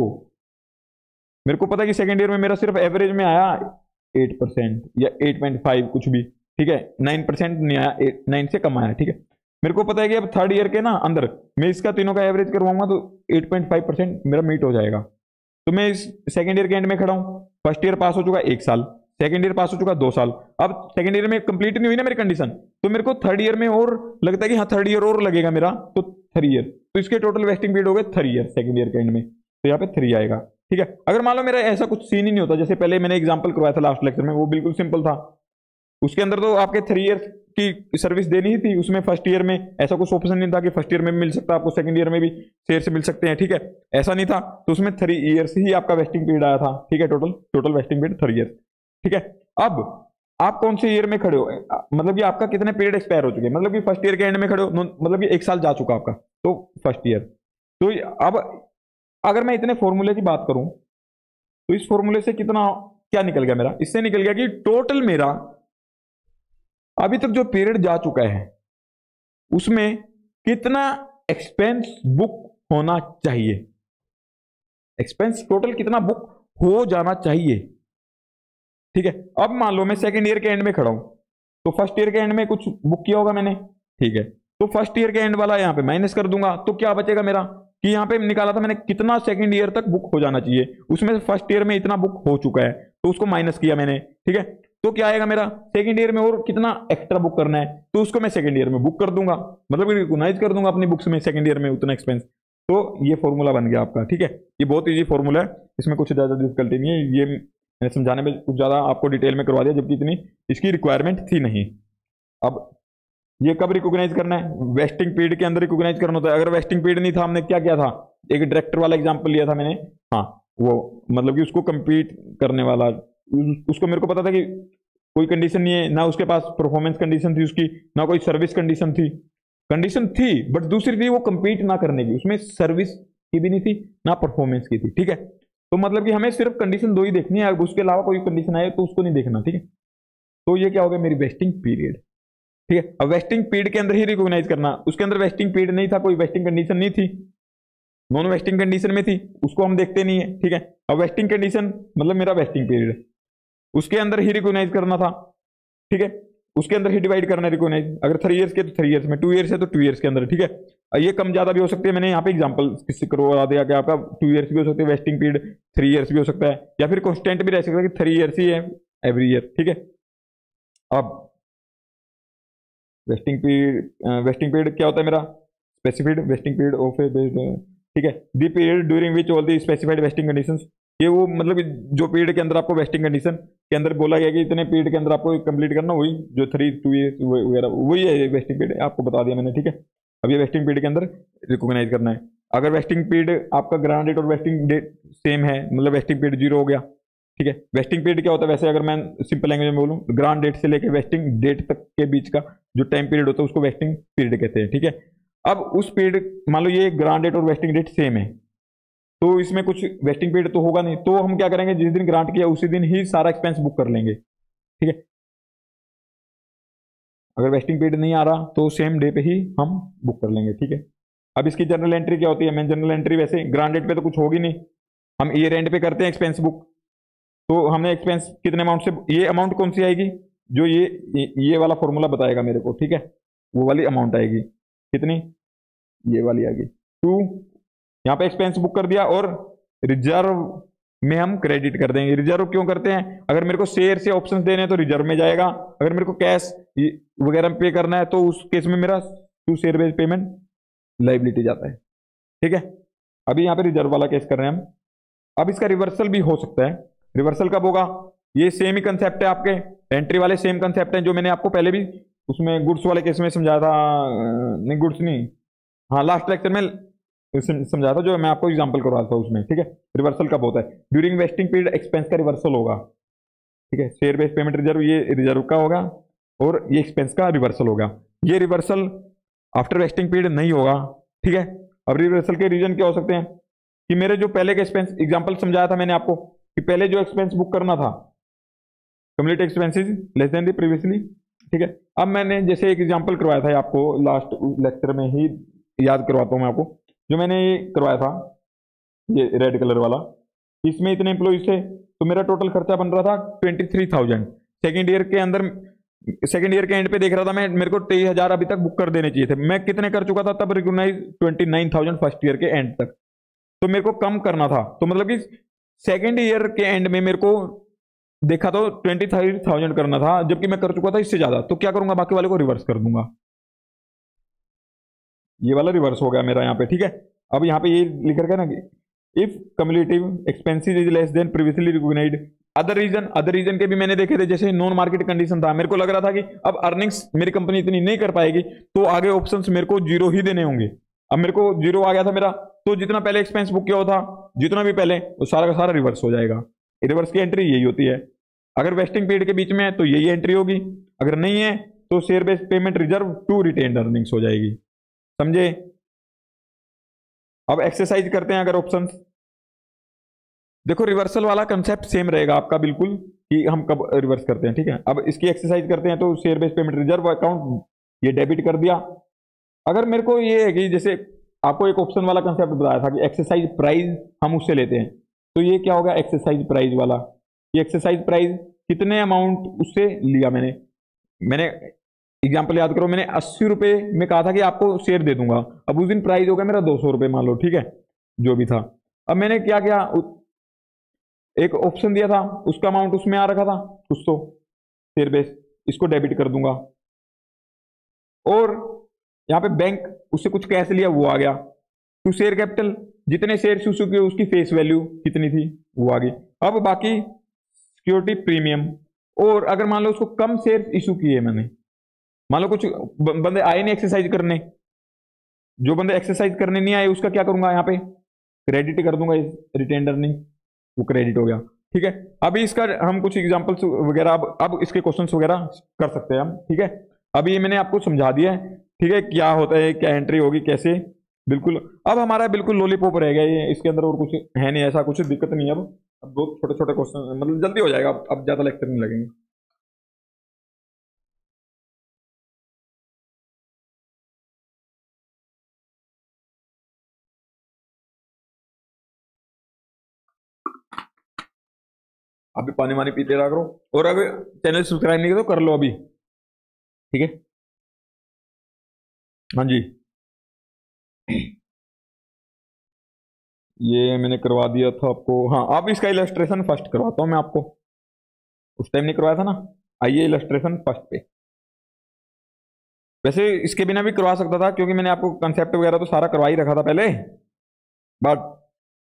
मेरे को पता है कि सेकेंड ईयर में मेरा सिर्फ एवरेज में आया 8% या 8.5 कुछ भी, ठीक है, 9% नहीं आया, 9 से कम आया, ठीक है। मेरे को पता है कि अब थर्ड ईयर के ना अंदर मैं इसका तीनों का एवरेज करवाऊंगा तो 8.5% मेरा मीट हो जाएगा। तो मैं इस सेकेंड ईयर के एंड में खड़ा हूं, फर्स्ट ईयर पास हो चुका 1 साल, सेकेंड ईयर पास हो चुका 2 साल, अब सेकेंड ईयर में कंप्लीट नहीं हुई ना मेरी कंडीशन, तो मेरे को थर्ड ईयर में और लगता है कि हाँ थर्ड ईयर और लगेगा मेरा, तो 3 ईयर, तो इसके टोटल वेस्टिंग पीरियड हो गए 3 ईयर सेकेंड ईयर के एंड में, तो यहाँ पे 3 आएगा, ठीक है। अगर मान लो मेरा ऐसा कुछ सीन ही नहीं होता, जैसे पहले मैंने एग्जाम्पल करवाया था लास्ट लेक्चर में, वो बिल्कुल सिंपल था, उसके अंदर तो आपके 3 ईयर की सर्विस देनी ही थी, उसमें फर्स्ट ईयर में ऐसा कुछ ऑप्शन नहीं था कि फर्स्ट ईयर में मिल सकता, आपको सेकंड ईयर में भी शेयर से मिल सकते हैं, ठीक है, ऐसा नहीं था, तो उसमें 3 ईयर्स ही आपका वेस्टिंग पीरियड आया था, ठीक है, टोटल वेस्टिंग पीरियड 3 ईयर, ठीक है। अब आप कौन से ईयर में खड़े हो, मतलब कि आपका कितने पीरियड एक्सपायर हो चुके हैं, मतलब कि फर्स्ट ईयर के एंड में खड़े हो, मतलब कि 1 साल जा चुका आपका, तो फर्स्ट ईयर। तो अब अगर मैं इतने फॉर्मूले की बात करूं तो इस फॉर्मूले से कितना क्या निकल गया मेरा, इससे निकल गया कि टोटल मेरा अभी तक जो पीरियड जा चुका है उसमें कितना एक्सपेंस बुक होना चाहिए, एक्सपेंस टोटल कितना बुक हो जाना चाहिए, ठीक है। अब मान लो मैं सेकंड ईयर के एंड में खड़ा हूं, तो फर्स्ट ईयर के एंड में कुछ बुक किया होगा मैंने, ठीक है, तो फर्स्ट ईयर के एंड वाला यहां पे माइनस कर दूंगा, तो क्या बचेगा मेरा कि यहां पे निकाला था मैंने कितना सेकंड ईयर तक बुक हो जाना चाहिए, उसमें फर्स्ट ईयर में इतना बुक हो चुका है तो उसको माइनस किया मैंने, ठीक है, तो क्या आएगा मेरा सेकंड ईयर में और कितना एक्स्ट्रा बुक करना है, तो उसको मैं सेकंड ईयर में बुक कर दूंगा, मतलब रिकॉग्नाइज कर दूंगा अपनी बुक्स में सेकंड ईयर में उतना एक्सपेंस। तो ये फॉर्मूला बन गया आपका, ठीक है, ये बहुत ईजी फॉर्मूला है, इसमें कुछ ज्यादा डिफिकल्टी नहीं है, ये मैंने समझाने में कुछ ज्यादा आपको डिटेल में करवा दिया, जबकि इतनी इसकी रिक्वायरमेंट थी नहीं। अब ये कब रिकॉग्नाइज करना है, वेस्टिंग पीरियड के अंदर रिकॉग्नाइज करना होता है। अगर वेस्टिंग पीरियड नहीं था, हमने क्या किया था, एक डायरेक्टर वाला एग्जांपल लिया था मैंने, हाँ वो मतलब कि उसको कंप्लीट करने वाला, उसको मेरे को पता था कि कोई कंडीशन नहीं है, ना उसके पास परफॉर्मेंस कंडीशन थी उसकी, ना कोई सर्विस कंडीशन थी बट दूसरी थी वो कंप्लीट ना करने की, उसमें सर्विस की भी नहीं थी ना परफॉर्मेंस की थी, ठीक है। तो मतलब कि हमें सिर्फ कंडीशन 2 ही देखनी है, उसके अलावा कोई कंडीशन आए तो उसको नहीं देखना, ठीक है। तो ये क्या हो गया मेरी वेस्टिंग पीरियड, ठीक है। अब वेस्टिंग पीरियड के अंदर ही रिकॉग्नाइज करना, उसके अंदर वेस्टिंग पीरियड नहीं था, कोई वेस्टिंग कंडीशन नहीं थी, नॉन वेस्टिंग कंडीशन में थी, उसको हम देखते नहीं है, ठीक है। अब वेस्टिंग कंडीशन मतलब मेरा वेस्टिंग पीरियड, उसके अंदर ही रिकॉग्नाइज करना था, ठीक है, उसके अंदर ही डिवाइड करना रिकॉग्नाइज, अगर 3 ईयर्स के तो 3 ईयर्स में, 2 ईयर्स है तो 2 ईयर्स के अंदर, ठीक है। ये कम ज्यादा भी हो सकती है, मैंने यहाँ पे एग्जांपल किससे करवा दिया कि आपका 2 ईयर्स भी हो सकते हैं वेस्टिंग पीरियड, 3 ईयर्स भी हो सकता है, या फिर कॉन्स्टेंट भी रह सकता है कि 3 ईयर्स ही है एवरी ईयर, ठीक है। अब वेस्टिंग पीरियड क्या होता है मेरा, स्पेसिफाइड वेस्टिंग पीरियड ऑफ ए, ठीक है, the period during which all the specified wasting conditions, ये वो मतलब जो पीरियड के अंदर आपको वेस्टिंग कंडीशन के अंदर बोला गया कि इतने पीरियड के अंदर आपको कंप्लीट करना, वही जो 2 ईयर्स वगैरह वही है वेस्टिंग पीरियड, आपको बता दिया मैंने, ठीक है। अब ये वेस्टिंग पीरियड के अंदर रिकॉग्नाइज करना है। अगर वेस्टिंग पीरियड आपका ग्रांड डेट और वेस्टिंग डेट सेम है, मतलब वेस्टिंग पीरियड 0 हो गया, ठीक है। वेस्टिंग पीरियड क्या होता है वैसे, अगर मैं सिंपल लैंग्वेज में बोलूँ, ग्रांड डेट से लेकर वेस्टिंग डेट तक के बीच का जो टाइम पीरियड होता है उसको वेस्टिंग पीरियड कहते हैं, ठीक है। अब उस पीरियड मान लो ये ग्रांड डेट और वेस्टिंग डेट सेम है, तो इसमें कुछ वेस्टिंग पीरियड तो होगा नहीं, तो हम क्या करेंगे, जिस दिन ग्रांट किया उसी दिन ही सारा एक्सपेंस बुक कर लेंगे, ठीक है। अगर वेस्टिंग पीरियड नहीं आ रहा तो सेम डे पे ही हम बुक कर लेंगे, ठीक है। अब इसकी जनरल एंट्री क्या होती है, मैं जनरल एंट्री वैसे ग्रांट डेट पे तो कुछ होगी नहीं, हम ईयर एंड पे करते हैं एक्सपेंस बुक, तो हमने एक्सपेंस कितने अमाउंट से, ये अमाउंट कौन सी आएगी, जो ये वाला फॉर्मूला बताएगा मेरे को, ठीक है, वो वाली अमाउंट आएगी, कितनी, ये वाली आएगी 2, यहाँ पे एक्सपेंस बुक कर दिया, और रिजर्व में हम क्रेडिट कर देंगे। रिजर्व क्यों करते हैं, अगर मेरे को शेयर से ऑप्शंस देने हैं तो रिजर्व में जाएगा, अगर मेरे को कैश वगैरह पे करना है तो उस केस में मेरा to share based payment liability जाता है, ठीक है। अभी यहाँ पे रिजर्व वाला केस कर रहे हैं हम। अब इसका रिवर्सल भी हो सकता है, रिवर्सल कब होगा, ये सेम ही कंसेप्ट है, आपके एंट्री वाले सेम कंसेप्ट है जो मैंने आपको पहले भी उसमें गुड्स वाले केस में समझाया था, नहीं गुड्स नहीं, हाँ लास्ट लेक्चर में समझा था, जो मैं आपको एग्जांपल करवा था उसमें, ठीक है। रिवर्सल कब होता है, ड्यूरिंग वेस्टिंग पीरियड एक्सपेंस का रिवर्सल होगा, ठीक है। शेयर बेस्ड पेमेंट रिजर्व, ये रिजर्व का होगा और ये एक्सपेंस का रिवर्सल होगा। ये रिवर्सल आफ्टर वेस्टिंग पीरियड नहीं होगा, ठीक है। अब रिवर्सल के रीजन क्या हो सकते हैं कि मेरे जो पहले के एक्सपेंस, एग्जांपल समझाया था मैंने आपको कि पहले जो एक्सपेंस बुक करना था, cumulative expenses less than the previously, ठीक है। अब मैंने जैसे एक एग्जांपल करवाया था आपको लास्ट लेक्चर में ही, याद करवाता हूँ मैं आपको, जो मैंने ये करवाया था ये रेड कलर वाला, इसमें इतने एम्प्लॉइज थे तो मेरा टोटल खर्चा बन रहा था 23,000। सेकेंड ईयर के अंदर, सेकेंड ईयर के एंड पे देख रहा था मैं, मेरे को 23,000 अभी तक बुक कर देने चाहिए थे, मैं कितने कर चुका था तब रिकॉग्नाइज 29,000 फर्स्ट ईयर के एंड तक, तो मेरे को कम करना था। तो मतलब कि सेकेंड ईयर के एंड में मेरे को देखा तो 23,000 करना था, जबकि मैं कर चुका था इससे ज्यादा, तो क्या करूंगा, बाकी वाले को रिवर्स कर दूंगा। ये वाला रिवर्स हो गया मेरा यहाँ पे, ठीक है। अब यहाँ पे ये लिख रखा है ना कि if cumulative expenses is less than previously recognised. Other reason के भी मैंने देखे थे, जैसे नॉन मार्केट कंडीशन था, मेरे को लग रहा था कि अब अर्निंग्स मेरी कंपनी इतनी नहीं कर पाएगी तो आगे ऑप्शंस मेरे को जीरो ही देने होंगे। अब मेरे को जीरो आ गया था मेरा, तो जितना पहले एक्सपेंस बुक किया हुआ था, जितना भी पहले, वो सारा का सारा रिवर्स हो जाएगा। रिवर्स की एंट्री यही होती है। अगर वेस्टिंग पीरियड के बीच में है तो यही एंट्री होगी, अगर नहीं है तो share based payment reserve to retained earnings हो जाएगी, समझे। अब एक्सरसाइज करते हैं अगर ऑप्शंस, देखो रिवर्सल वाला कंसेप्ट सेम रहेगा आपका बिल्कुल, कि हम कब रिवर्स करते हैं, ठीक है। अब इसकी एक्सरसाइज करते हैं, तो share based payment reserve account ये डेबिट कर दिया। अगर मेरे को ये है कि जैसे आपको एक ऑप्शन वाला कंसेप्ट बताया था कि एक्सरसाइज प्राइस हम उससे लेते हैं, तो ये क्या होगा एक्सरसाइज प्राइस वाला, ये एक्सरसाइज प्राइस कितने अमाउंट उससे लिया मैंने एग्जाम्पल याद करो, मैंने 80 रुपए में कहा था कि आपको शेयर दे दूंगा, अब उस दिन प्राइस हो गया मेरा 200 रुपए मान लो, ठीक है, जो भी था। अब मैंने क्या किया, एक ऑप्शन दिया था, उसका अमाउंट उसमें आ रखा था कुछ, तो शेयर बेस इसको डेबिट कर दूंगा, और यहाँ पे बैंक उससे कुछ कैश लिया वो आ गया, टू शेयर कैपिटल जितने शेयर इशू किए उसकी फेस वैल्यू कितनी थी वो आ गई। अब बाकी सिक्योरिटी प्रीमियम, और अगर मान लो उसको कम शेयर इशू किए मैंने, मान लो कुछ बंदे आए नहीं एक्सरसाइज करने, जो बंदे एक्सरसाइज करने नहीं आए उसका क्या करूंगा, यहाँ पे क्रेडिट कर दूंगा, रिटेन्ड अर्निंग वो क्रेडिट हो गया, ठीक है। अभी इसका हम कुछ एग्जांपल्स वगैरह अब इसके क्वेश्चंस वगैरह कर सकते हैं हम, ठीक है। अभी ये मैंने आपको समझा दिया है, ठीक है, क्या होता है, क्या एंट्री होगी, कैसे, बिल्कुल। अब हमारा बिल्कुल लॉलीपॉप रह गया ये, इसके अंदर और कुछ है नहीं, ऐसा कुछ दिक्कत नहीं है। अब बहुत छोटे छोटे क्वेश्चन, मतलब जल्दी हो जाएगा, अब ज्यादा लेक्चर नहीं लगेंगे। अभी पानी वानी पीते रहा करो, और अगर चैनल सब्सक्राइब नहीं किया तो कर लो अभी, ठीक है। हाँ जी, ये मैंने करवा दिया था आपको। हाँ, अब इसका इलस्ट्रेशन फर्स्ट करवाता हूँ मैं आपको, उस टाइम नहीं करवाया था ना। आइए इलस्ट्रेशन फर्स्ट पे, वैसे इसके बिना भी करवा सकता था क्योंकि मैंने आपको कंसेप्ट वगैरह तो सारा करवा ही रखा था पहले, बट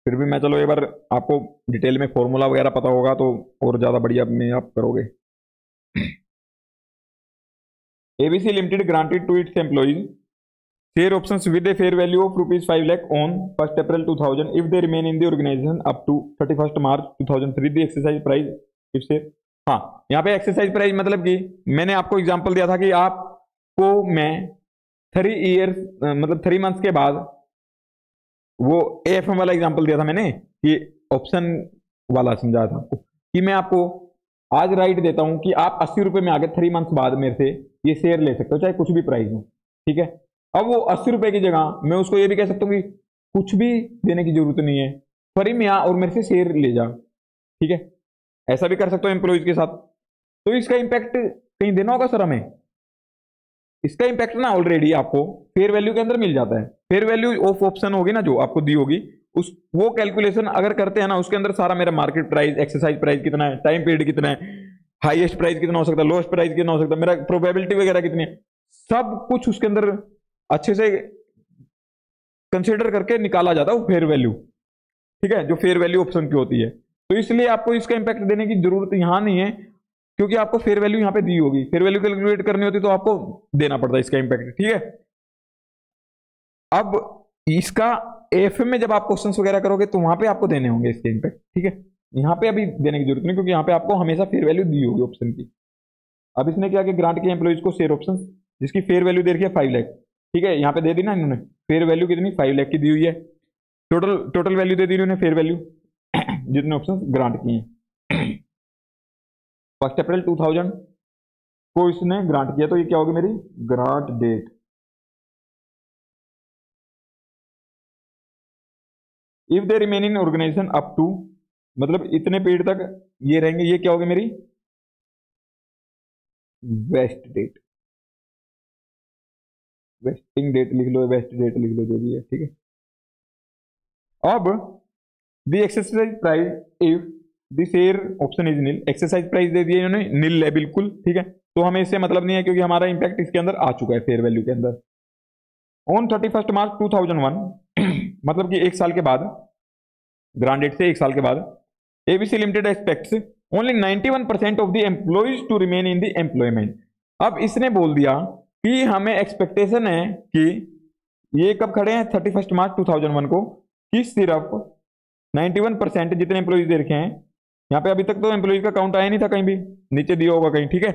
फिर भी मैं चलो एक बार आपको डिटेल में फॉर्मूला वगैरह पता होगा तो और ज़्यादा बढ़िया में आप करोगे। ABC limited granted to its employees share options with a fair value of ₹5 lakh on 1 April 2000 if they remain in the organisation up to 31 March 2003 the exercise price if से। हाँ, यहाँ पे एक्सरसाइज प्राइस मतलब कि मैंने आपको एग्जांपल दिया था कि आपको मैं 3 ईयर्स मतलब 3 मंथ्स के बाद, वो एएफएम वाला एग्जांपल दिया था मैंने, कि ऑप्शन वाला समझाया था आपको कि मैं आपको आज राइट देता हूं कि आप 80 रुपए में आगे 3 मंथ्स बाद मेरे से ये शेयर ले सकते हो, चाहे कुछ भी प्राइस हो, ठीक है। अब वो 80 रुपए की जगह मैं उसको ये भी कह सकता हूँ कि कुछ भी देने की जरूरत नहीं है, फ्री में आ और मेरे से शेयर ले जा, ठीक है। ऐसा भी कर सकता हूँ एम्प्लॉइज के साथ। तो इसका इंपैक्ट कहीं देना होगा सर हमें, इसका इंपैक्ट ना ऑलरेडी आपको फेयर वैल्यू के अंदर मिल जाता है। फेयर वैल्यू ऑफ ऑप्शन होगी ना जो आपको दी होगी, उस वो कैलकुलेशन अगर करते हैं ना, उसके अंदर सारा मेरा मार्केट प्राइस, एक्सरसाइज प्राइस कितना है, टाइम पीरियड कितना है, हाईएस्ट प्राइस कितना हो सकता है, लोएस्ट प्राइस कितना हो सकता है, मेरा प्रोबेबिलिटी वगैरह कितनी है, सब कुछ उसके अंदर अच्छे से कंसिडर करके निकाला जाता है वो फेयर वैल्यू, ठीक है, जो फेयर वैल्यू ऑप्शन की होती है। तो इसलिए आपको इसका इंपैक्ट देने की जरूरत यहां नहीं है, क्योंकि आपको फेयर वैल्यू यहां पे दी होगी, फेयर वैल्यू कैलकुलेट करनी होती तो आपको देना पड़ता है इसका इंपैक्ट, ठीक है। अब इसका एफएम में जब आप क्वेश्चंस वगैरह करोगे तो वहां पे आपको देने होंगे इसके इंपैक्ट, ठीक है। यहाँ पे अभी देने की जरूरत नहीं, क्योंकि यहाँ पे आपको हमेशा फेयर वैल्यू दी होगी ऑप्शन की। अब इसने क्या कि ग्रांट के एम्प्लॉइज को शेयर ऑप्शन जिसकी फेयर वैल्यू दे रखी है 5 लाख, ठीक है, यहाँ पे दे दी ना इन्होंने फेयर वैल्यू कितनी 5 लाख की दी हुई है। टोटल वैल्यू दे दी इन्होंने फेयर वैल्यू जितने ऑप्शन ग्रांट किए हैं 1 अप्रैल 2000 को इसने ग्रांट किया, तो ये क्या होगी मेरी grant date. If they remain in organisation up to, मतलब इतने पीरियड तक ये रहेंगे, ये क्या होगी मेरी वेस्ट डेट, वेस्टिंग डेट लिख लो, वेस्ट डेट लिख लो, जो भी है, ठीक है। अब the exercise price if the share option is nil, exercise price दे दिए इन्होंने नील है बिल्कुल, ठीक है, तो हमें इससे मतलब नहीं है क्योंकि हमारा इंपैक्ट इसके अंदर आ चुका है फेयर वैल्यू के अंदर। ऑन 31 मार्च 2001 मतलब कि एक साल के बाद, ग्रांट डेट से एक साल के बाद, ABC limited expects only 91% of the employees to remain in the employment. अब इसने बोल दिया कि हमें एक्सपेक्टेशन है कि ये कब खड़े हैं 31 मार्च 2001 को, कि सिर्फ 91% जितने एम्प्लॉइज दे रखे हैं, यहाँ पे अभी तक तो एम्प्लॉइज का काउंट आया नहीं था कहीं भी, नीचे दिया होगा कहीं, ठीक है।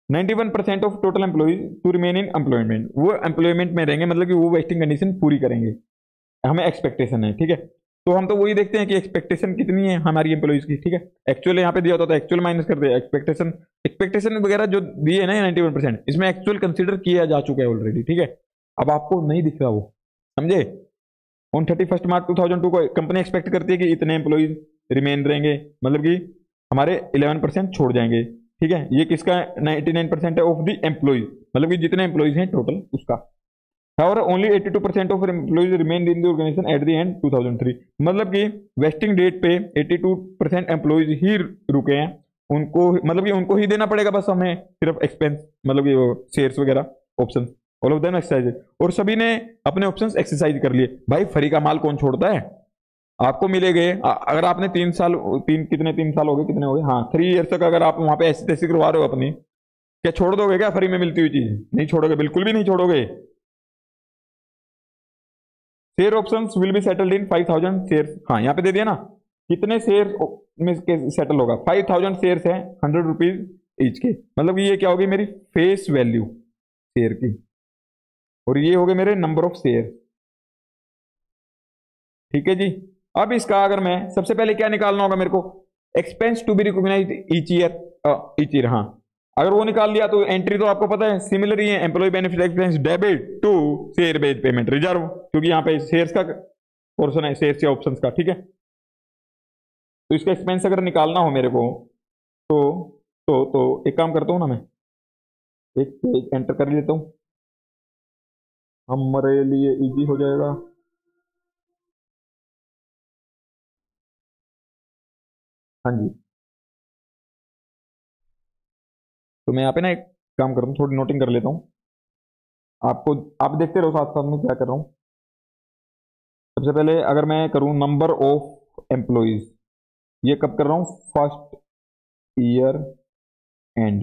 91% of total employees to remain in employment, वो एम्प्लॉयमेंट में रहेंगे, मतलब कि वो वेस्टिंग कंडीशन पूरी करेंगे, हमें एक्सपेक्टेशन है, ठीक है। तो हम तो वही देखते हैं कि एक्सपेक्टेशन कितनी है हमारी एम्प्लॉइज की, ठीक है। एक्चुअल यहाँ पे दिया होता तो एक्चुअल माइनस कर दिया, एक्सपेक्टेशन वगैरह जो दिए है ना 91%, इसमें एक्चुअल कंसीडर किया जा चुका है ऑलरेडी, ठीक है। अब आपको नहीं दिख रहा वो, समझे। ऑन 31 मार्च 2002 को कंपनी एक्सपेक्ट करती है कि इतने एम्प्लॉइज रिमेन रहेंगे, मतलब कि हमारे 11% छोड़ जाएंगे, ठीक है। ये किसका 99% है ऑफ द एम्प्लॉइज, मतलब कि जितने एम्प्लॉइज हैं टोटल उसका। However, only 82% of employees remained in the organization at the end 2003, मतलब कि वेस्टिंग डेट पे 82% एम्प्लॉइज ही रुके हैं, उनको मतलब कि उनको ही देना पड़ेगा बस हमें सिर्फ एक्सपेंस, मतलब कि वो शेयर्स वगैरह option, all of them exercise, और सभी ने अपने ऑप्शंस एक्सरसाइज कर लिए। भाई फ्री का माल कौन छोड़ता है, आपको मिलेंगे। अगर आपने 3 साल हो गए, कितने हो गए, हाँ 3 ईयर तक अगर आप वहां पे ऐसी तैसी करवा रहे हो अपनी, क्या छोड़ दोगे क्या फ्री में मिलती हुई चीज? नहीं छोड़ोगे, बिल्कुल भी नहीं छोड़ोगे। Share options will be settled in 5000 shares, हाँ यहाँ पे दे दिया ना कितने शेयर में सेटल होगा, 5000 शेयर्स है 100 रुपीज ईच के, मतलब ये क्या होगी मेरी फेस वैल्यू शेयर की, और ये हो गए मेरे नंबर ऑफ शेयर, ठीक है जी। अब इसका अगर मैं सबसे पहले क्या निकालना होगा मेरे को, expense to be recognised each year, हाँ अगर वो निकाल लिया तो एंट्री तो आपको पता है सिमिलर ही है, employee benefit expense debit to share based payment reserve, क्योंकि यहाँ पे शेयर्स का पोर्शन है, शेयर्स या ऑप्शंस का, ठीक है। तो इसका एक्सपेंस अगर निकालना हो मेरे को तो एक काम करता हूँ ना, मैं एक पेज एंटर कर लेता हूँ, हमारे लिए इजी हो जाएगा। हाँ जी, तो मैं यहाँ पे ना एक काम करता हूँ, थोड़ी नोटिंग कर लेता हूँ, आपको आप देखते रहो साथ साथ में क्या कर रहा हूँ। सबसे पहले अगर मैं करूँ नंबर ऑफ एम्प्लॉइज, ये कब कर रहा हूँ, फर्स्ट ईयर एंड,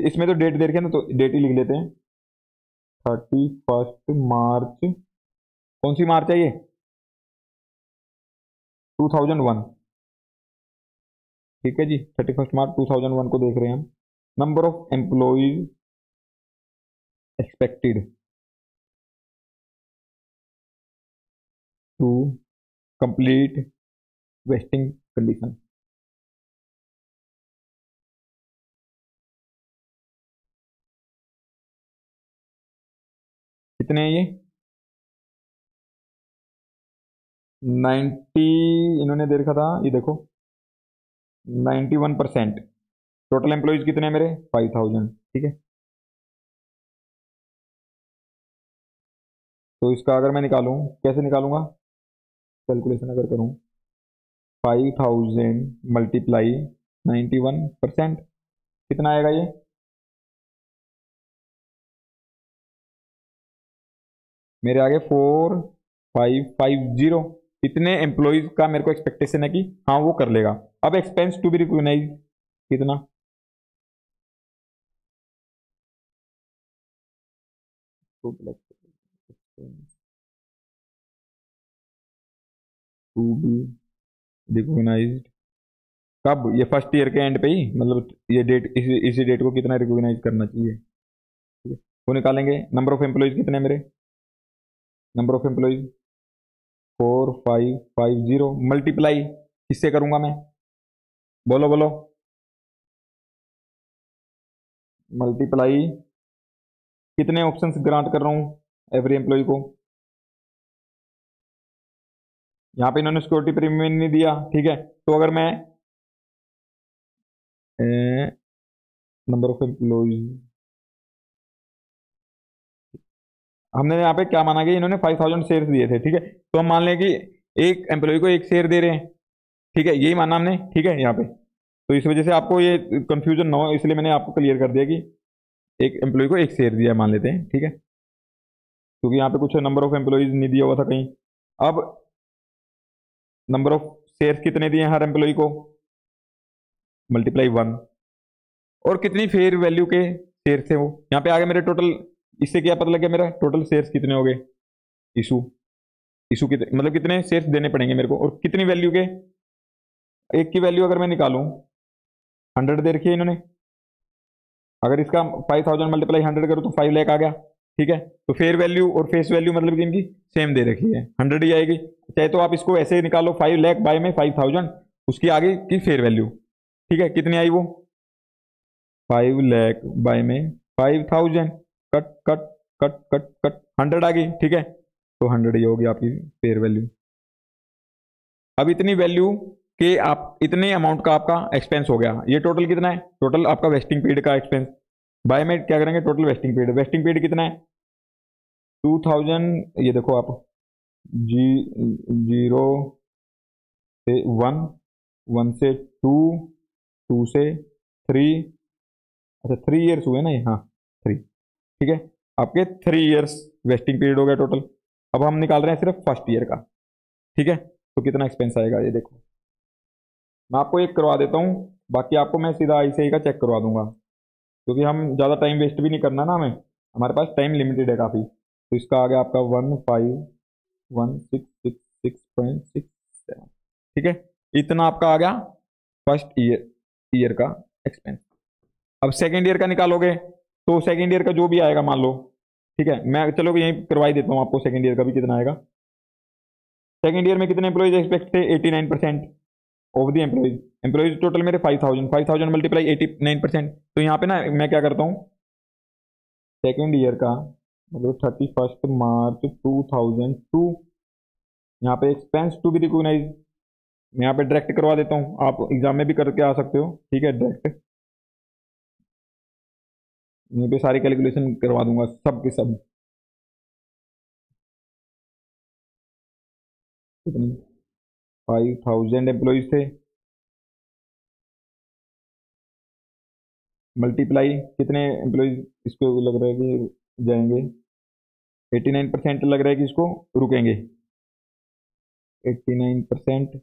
इसमें तो डेट दे रखे हैं ना, तो डेट ही लिख लेते हैं 31 मार्च, कौन सी मार्च है ये 2001, ठीक है जी। 31 मार्च 2001 को देख रहे हैं हम। Number of employees expected to complete vesting condition, कितने हैं ये 90, इन्होंने दे रखा था ये देखो 91%, टोटल एम्प्लॉइज कितने हैं मेरे 5000, ठीक है। तो इसका अगर मैं निकालूं, कैसे निकालूंगा, कैलकुलेशन अगर करूं 5000 मल्टीप्लाई 91%, कितना आएगा ये, मेरे आगे 4550, इतने एम्प्लॉयज का मेरे को एक्सपेक्टेशन है कि हाँ वो कर लेगा। अब एक्सपेंस टू बी रिकॉग्नाइज कितना, टू बी रिकॉग्नाइज्ड कब, ये फर्स्ट ईयर के एंड पे ही, मतलब ये डेट इसी डेट को कितना रिकॉग्नाइज करना चाहिए, ठीक है। वो निकालेंगे। नंबर ऑफ एम्प्लॉयज कितने मेरे, नंबर ऑफ एम्प्लॉयज 4550 मल्टीप्लाई किससे करूंगा मैं, बोलो बोलो, मल्टीप्लाई कितने ऑप्शंस ग्रांट कर रहा हूं एवरी एम्प्लॉय को। यहाँ पे इन्होंने सिक्योरिटी प्रीमियम नहीं दिया, ठीक है, तो अगर मैं नंबर ऑफ एम्प्लॉयज, हमने यहाँ पे क्या माना कि इन्होंने 5000 शेयर दिए थे, ठीक है, तो हम मान लें कि एक एम्प्लॉय को एक शेयर दे रहे हैं, ठीक है, यही माना हमने, ठीक है यहाँ पे। तो इस वजह से आपको ये कंफ्यूजन ना हो, इसलिए मैंने आपको क्लियर कर दिया कि एक एम्प्लॉय को एक शेयर दिया मान लेते हैं, ठीक है, क्योंकि यहाँ पे कुछ नंबर ऑफ एम्प्लॉयज नहीं दिया हुआ था कहीं। अब नंबर ऑफ शेयर कितने दिए हर एम्प्लॉय को, मल्टीप्लाई 1, और कितनी फेयर वैल्यू के शेयर थे वो, यहाँ पे आ गया मेरे टोटल। इससे क्या पता लग गया मेरा टोटल शेयर्स कितने हो गए, इशू, इशू कितने मतलब कितने शेयर्स देने पड़ेंगे मेरे को, और कितनी वैल्यू के। एक की वैल्यू अगर मैं निकालूं 100 दे रखी है इन्होंने, अगर इसका 5000 मल्टीप्लाई 100 करूँ तो 5 लाख आ गया, ठीक है, तो फेयर वैल्यू और फेस वैल्यू मतलब कि इनकी सेम दे रखी है, 100 ही आएगी। चाहे तो आप इसको ऐसे ही निकालो 5 लाख बाय में 5000, उसकी आगे की फेयर वैल्यू, ठीक है, कितनी आई वो 5 लाख बाय में 5000, cut cut cut cut cut 100 आ गई, ठीक है, तो 100 ही होगी आपकी फेयर वैल्यू। अब इतनी वैल्यू के आप इतने अमाउंट का आपका एक्सपेंस हो गया, ये टोटल कितना है, टोटल आपका वेस्टिंग पीरियड का एक्सपेंस। बाय में क्या करेंगे, total wasting period, vesting period कितना है 2000, ये देखो आप, जी 0 से 1, 1 से 2, 2 से 3, अच्छा 3 ईयर्स हुए ना ये, हाँ 3, ठीक है, आपके 3 ईयर्स वेस्टिंग पीरियड हो गया टोटल। अब हम निकाल रहे हैं सिर्फ फर्स्ट ईयर का, ठीक है, तो कितना एक्सपेंस आएगा ये देखो, मैं आपको एक करवा देता हूँ, बाकी आपको मैं सीधा ICI का चेक करवा दूंगा, क्योंकि हम ज़्यादा टाइम वेस्ट भी नहीं करना ना हमें, हमारे पास टाइम लिमिटेड है काफ़ी। तो इसका आ गया आपका 15166.67, ठीक है, इतना आपका आ गया फर्स्ट ईयर ईयर का एक्सपेंस। अब सेकेंड ईयर का निकालोगे तो सेकेंड ईयर का जो भी आएगा मान लो, ठीक है, मैं चलो यहीं करवाई देता हूँ आपको, सेकेंड ईयर का भी कितना आएगा। सेकेंड ईयर में कितने एम्प्लॉइज एक्सपेक्ट थे, 89% of the employees, employees total मेरे 5000 मल्टीप्लाई 89%, तो यहाँ पे ना मैं क्या करता हूँ, सेकेंड ईयर का मतलब 31 मार्च 2002, यहाँ पे एक्सपेंस टू बी रिकॉग्नाइज, मैं यहाँ पे डायरेक्ट करवा देता हूँ, आप एग्जाम में भी करके आ सकते हो, ठीक है, डायरेक्ट यहीं पे सारी कैलकुलेशन करवा दूंगा सब के सब। कितनी 5000 एम्प्लॉइज थे, मल्टीप्लाई कितने एम्प्लॉइज इसको लग रहा है कि जाएंगे, 89% लग रहा है कि इसको रुकेंगे, 89%,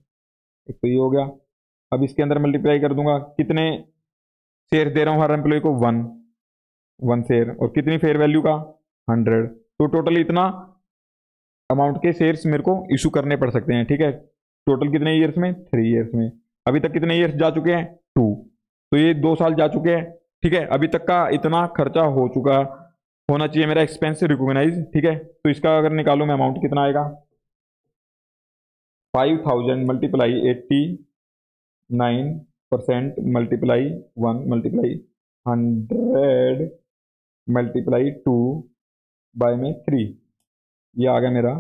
एक तो ये हो गया। अब इसके अंदर मल्टीप्लाई कर दूंगा, कितने शेयर दे रहा हूँ हर एम्प्लॉय को, 1 शेयर, और कितनी फेयर वैल्यू का 100, तो टोटल इतना अमाउंट के शेयर्स मेरे को इशू करने पड़ सकते हैं, ठीक है, टोटल कितने ईयर्स में, 3 ईयर्स में। अभी तक कितने ईयर्स जा चुके हैं, 2, तो ये 2 साल जा चुके हैं, ठीक है, अभी तक का इतना खर्चा हो चुका होना चाहिए मेरा एक्सपेंस रिकॉग्नाइज, ठीक है, तो इसका अगर निकालूं मैं अमाउंट कितना आएगा, 5000 multiply 89% multiply 1 multiply 100 multiply 2 by में 3, ये आ गया मेरा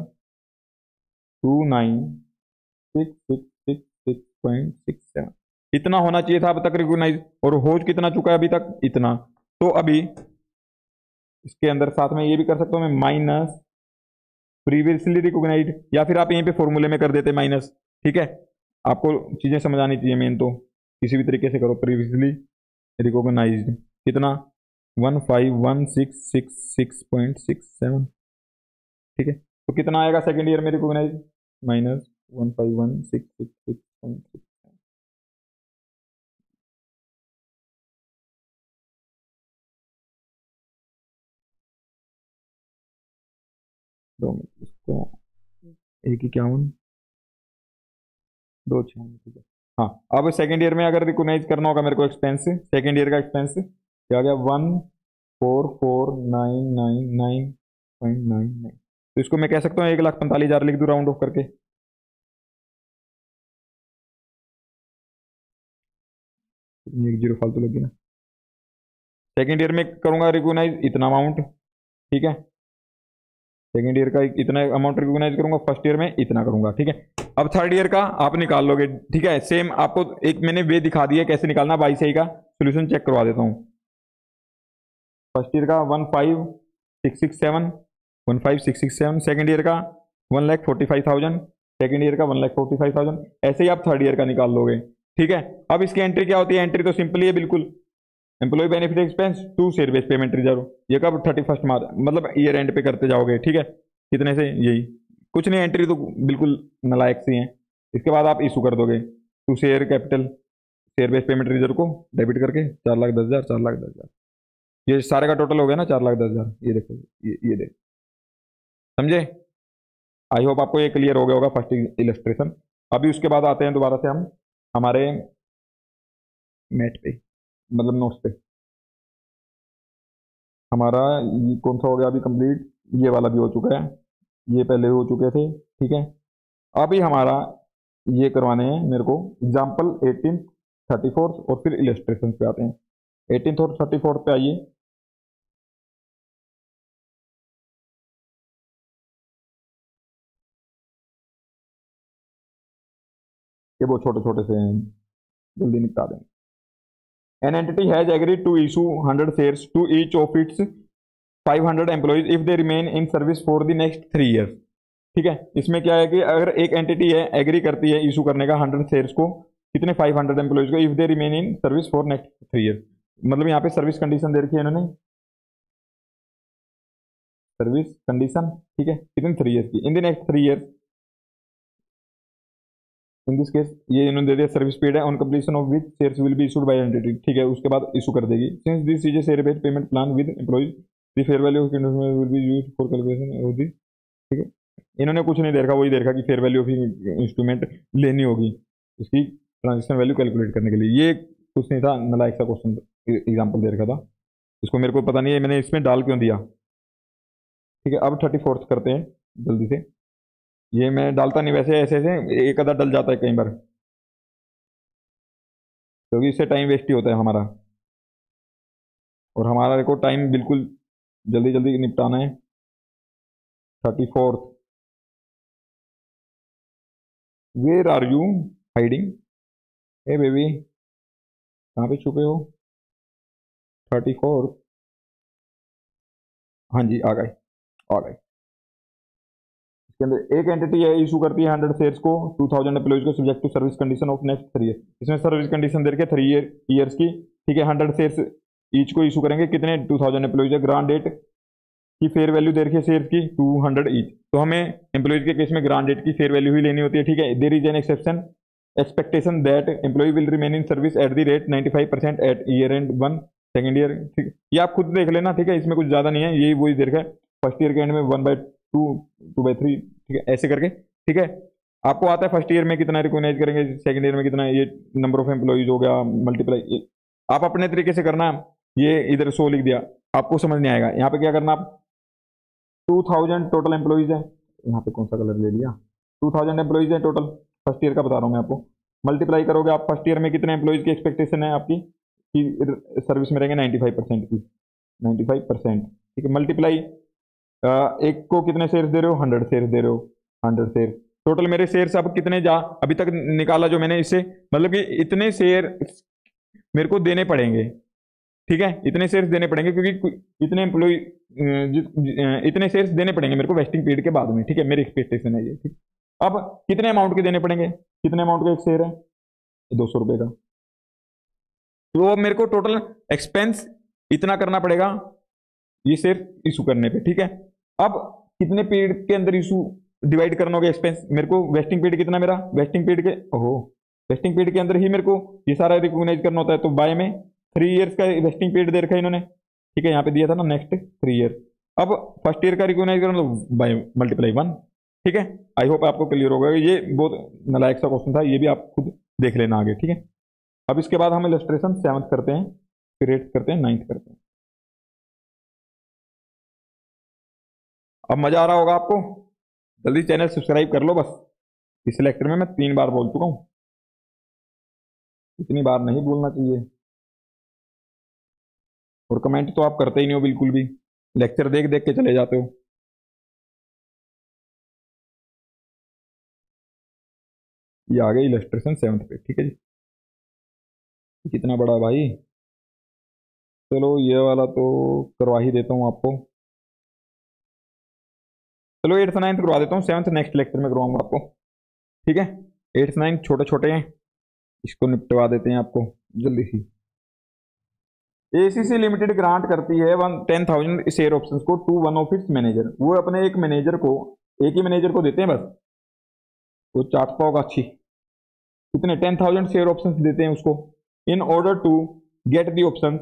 296666.67, इतना होना चाहिए था अब तक रिकॉग्नाइज, और हो कितना चुका है अभी तक, इतना। तो अभी इसके अंदर साथ में ये भी कर सकता हूँ मैं, माइनस प्रीवियसली रिकॉग्नाइज्ड, या फिर आप यहीं पे फॉर्मूले में कर देते माइनस, ठीक है, आपको चीजें समझ आनी चाहिए मेन, तो किसी भी तरीके से करो, प्रीवियसली रिकॉग्नाइज्ड कितना 15166.67, ठीक है, तो कितना आएगा सेकेंड ईयर में रिकॉग्नाइज, माइनस 15166.67, 2 मिनट, इसको 151 2 6, ठीक है। हाँ, अब सेकेंड ईयर में अगर रिकॉग्नाइज करना होगा मेरे को एक्सपेंस, सेकेंड ईयर का एक्सपेंस क्या आ गया, 44,999.99। तो इसको मैं कह सकता हूँ 1,45,000 लिख दूँ राउंड ऑफ करके। एक जीरो फालतू लग गया। सेकेंड ईयर में करूंगा रिकॉग्नाइज इतना अमाउंट, ठीक है। सेकेंड ईयर का इतना अमाउंट रिकॉग्नाइज करूंगा, फर्स्ट ईयर में इतना करूंगा, ठीक है। अब थर्ड ईयर का आप निकाल लोगे, ठीक है। सेम आपको एक मैंने वे दिखा दिया कैसे निकालना। 22 का सोल्यूशन चेक करवा देता हूँ। फर्स्ट ईयर का 15,667, 15,667। सेकेंड ईयर का 1,45,000, सेकेंड ईयर का 1,45,000। ऐसे ही आप थर्ड ईयर का निकाल लोगे, ठीक है। अब इसकी एंट्री क्या होती है? एंट्री तो सिंपली है बिल्कुल, employee benefit expense to share base payment reserve. ये कब 31 मार्च मतलब ईयर एंड पे करते जाओगे, ठीक है। कितने से? यही कुछ नहीं, एंट्री तो बिल्कुल नलायक सी है। इसके बाद आप इशू कर दोगे to share capital share base payment reserve को डेबिट करके 4,10,000, 4,10,000। ये सारे का टोटल हो गया ना 4,10,000। ये देखो, ये देखो, समझे? आई होप आपको ये क्लियर हो गया होगा फर्स्ट इलस्ट्रेशन। अभी उसके बाद आते हैं दोबारा से हम हमारे मैट पे, मतलब नोट्स पे। हमारा ये कौन सा हो गया अभी कंप्लीट? ये वाला भी हो चुका है, ये पहले हो चुके थे, ठीक है। अभी हमारा ये करवाने हैं मेरे को एग्जाम्पल 18, 34 और फिर इलस्ट्रेशन पे आते हैं। 18 और 34 पे आइए। ये बहुत छोटे छोटे से हैं, जल्दी निपटा देंगे। An entity has agreed to issue 100 shares to each of its 500 employees if they remain in service for the next 3 years। ठीक है। इसमें क्या है कि अगर एक एंटिटी है एग्री करती है इशू करने का 100 शेयर्स को, कितने 500 एम्प्लॉइज को, if they remain in service for next 3 year. मतलब यहाँ पे सर्विस कंडीशन दे रखी है इन्होंने, सर्विस कंडीशन, ठीक है। कितने 3 ईयर की, in the next 3 year. In this case ये इन्होंने दे दिया सर्विस पीरियड है on completion of which shares will be issued by entity, ठीक है। उसके बाद इशू कर देगी। Since this is a share based payment plan with employees the fair value of will be used for calculation of this, ठीक है। इन्होंने कुछ नहीं देखा, वही देखा कि फेयर वैल्यू ऑफ इंस्ट्रूमेंट लेनी होगी इसकी ट्रांजेक्शन वैल्यू कैलकुलेट करने के लिए। ये कुछ नहीं था, नलायक सा क्वेश्चन एग्जाम्पल दे रखा था, इसको मेरे को पता नहीं है मैंने इसमें डाल क्यों दिया, ठीक है। अब 34th करते हैं जल्दी से। ये मैं डालता नहीं वैसे, ऐसे ऐसे एक आधा डल जाता है कई बार, क्योंकि इससे टाइम वेस्ट ही होता है हमारा, और हमारा देखो टाइम बिल्कुल जल्दी जल्दी निपटाना है। 34th, where are you hiding? ए बेबी, कहाँ पे छुपे हो? 34th, हाँ जी आ गए, आ गए। इसके अंदर एक एंटिटी है इशू करती है 100 शेयर्स को 2000 एम्प्लॉइज को subject to service condition of next 3 year. इसमें सर्विस कंडीशन दे रखे 3 ईयर्स की, ठीक है। 100 शेयर्स ईच को इशू करेंगे, कितने? 2000 एम्प्लॉइज है। ग्रांड डेट की फेयर वैल्यू दे रखी है शेयर्स की 200 ईच। तो हमें एम्प्लॉइज के केस में ग्रांड डेट की फेयर वैल्यू ही लेनी होती है, ठीक है। There is an exception expectation that employee will remain in service at the rate 95% at year end 1 second year, ठीक। ये आप खुद देख लेना, ठीक है। इसमें कुछ ज्यादा नहीं है, यही वही दे रखा है। फर्स्ट ईयर के एंड में 1/2, 2/3, ठीक है, ऐसे करके, ठीक है। आपको आता है फर्स्ट ईयर में कितना रिकॉग्नाइज करेंगे, सेकंड ईयर में कितना, ये नंबर ऑफ एम्प्लॉइज हो गया मल्टीप्लाई। आप अपने तरीके से करना। ये इधर 100 लिख दिया, आपको समझ नहीं आएगा। यहाँ पे क्या करना, आप 2000 टोटल एम्प्लॉइज है, यहाँ पे कौन सा कलर ले लिया, 2000 एम्प्लॉइज है टोटल, फर्स्ट ईयर का बता रहा हूँ मैं आपको। मल्टीप्लाई करोगे आप फर्स्ट ईयर में कितने एम्प्लॉइज की एक्सपेक्टेशन है आपकी कि सर्विस में रहेंगे 95% की, 95%, ठीक है। मल्टीप्लाई एक को कितने शेयर्स दे रहे हो, 100 शेयर्स दे रहे हो, 100 शेयर टोटल। मेरे शेयर्स अब कितने जा अभी तक निकाला जो मैंने इससे, मतलब कि इतने शेयर मेरे को देने पड़ेंगे, ठीक है। इतने शेयर्स देने पड़ेंगे क्योंकि इतने एम्प्लॉय इतने शेयर्स देने पड़ेंगे मेरे को वेस्टिंग पीरियड के बाद में, ठीक है। मेरी एक्सपेक्टेशन है ये, ठीक। अब कितने अमाउंट के देने पड़ेंगे, कितने अमाउंट का एक शेयर है, 200 रुपए का। तो मेरे को टोटल एक्सपेंस इतना करना पड़ेगा ये शेयर इशू करने पे, ठीक है। अब कितने पीरियड के अंदर इशू डिवाइड करना होगा एक्सपेंस, मेरे को वेस्टिंग पीरियड कितना, मेरा वेस्टिंग पीरियड के, ओहो, वेस्टिंग पीरियड के अंदर ही मेरे को ये सारा रिकॉग्नाइज करना होता है। तो बाय में 3 ईयर्स का वेस्टिंग पीरियड दे रखा है इन्होंने, ठीक है। यहाँ पे दिया था ना नेक्स्ट 3 ईयर। अब फर्स्ट ईयर का रिकॉग्नाइज करना तो बाय मल्टीप्लाई 1, ठीक है। आई होप आपको क्लियर होगा, ये बहुत नालायक सा क्वेश्चन था, ये भी आप खुद देख लेना आगे, ठीक है। अब इसके बाद हम इलस्ट्रेशन 7th करते हैं, फिर 8th करते हैं, 9th करते हैं। अब मजा आ रहा होगा आपको। जल्दी चैनल सब्सक्राइब कर लो बस। इस लेक्चर में मैं 3 बार बोल चुका हूँ, इतनी बार नहीं बोलना चाहिए। और कमेंट तो आप करते ही नहीं हो बिल्कुल भी, लेक्चर देख देख के चले जाते हो। ये आ गई इलस्ट्रेशन 7th पे, ठीक है जी। कितना बड़ा भाई, चलो ये वाला तो करवा ही देता हूँ आपको। चलो 8th 9th करवा देता हूँ, 7th नेक्स्ट लेक्चर में करवाऊंगा आपको, ठीक है। 8th 9th छोटे छोटे हैं, इसको निपटवा देते हैं आपको जल्दी सी। एसीसी लिमिटेड ग्रांट करती है 10,000 शेयर ऑप्शंस को to one of its manager. वो अपने एक मैनेजर को, एक ही मैनेजर को देते हैं बस, वो चाटता होगा अच्छी। कितने 10,000 शेयर ऑप्शंस देते हैं उसको। In order to get the options,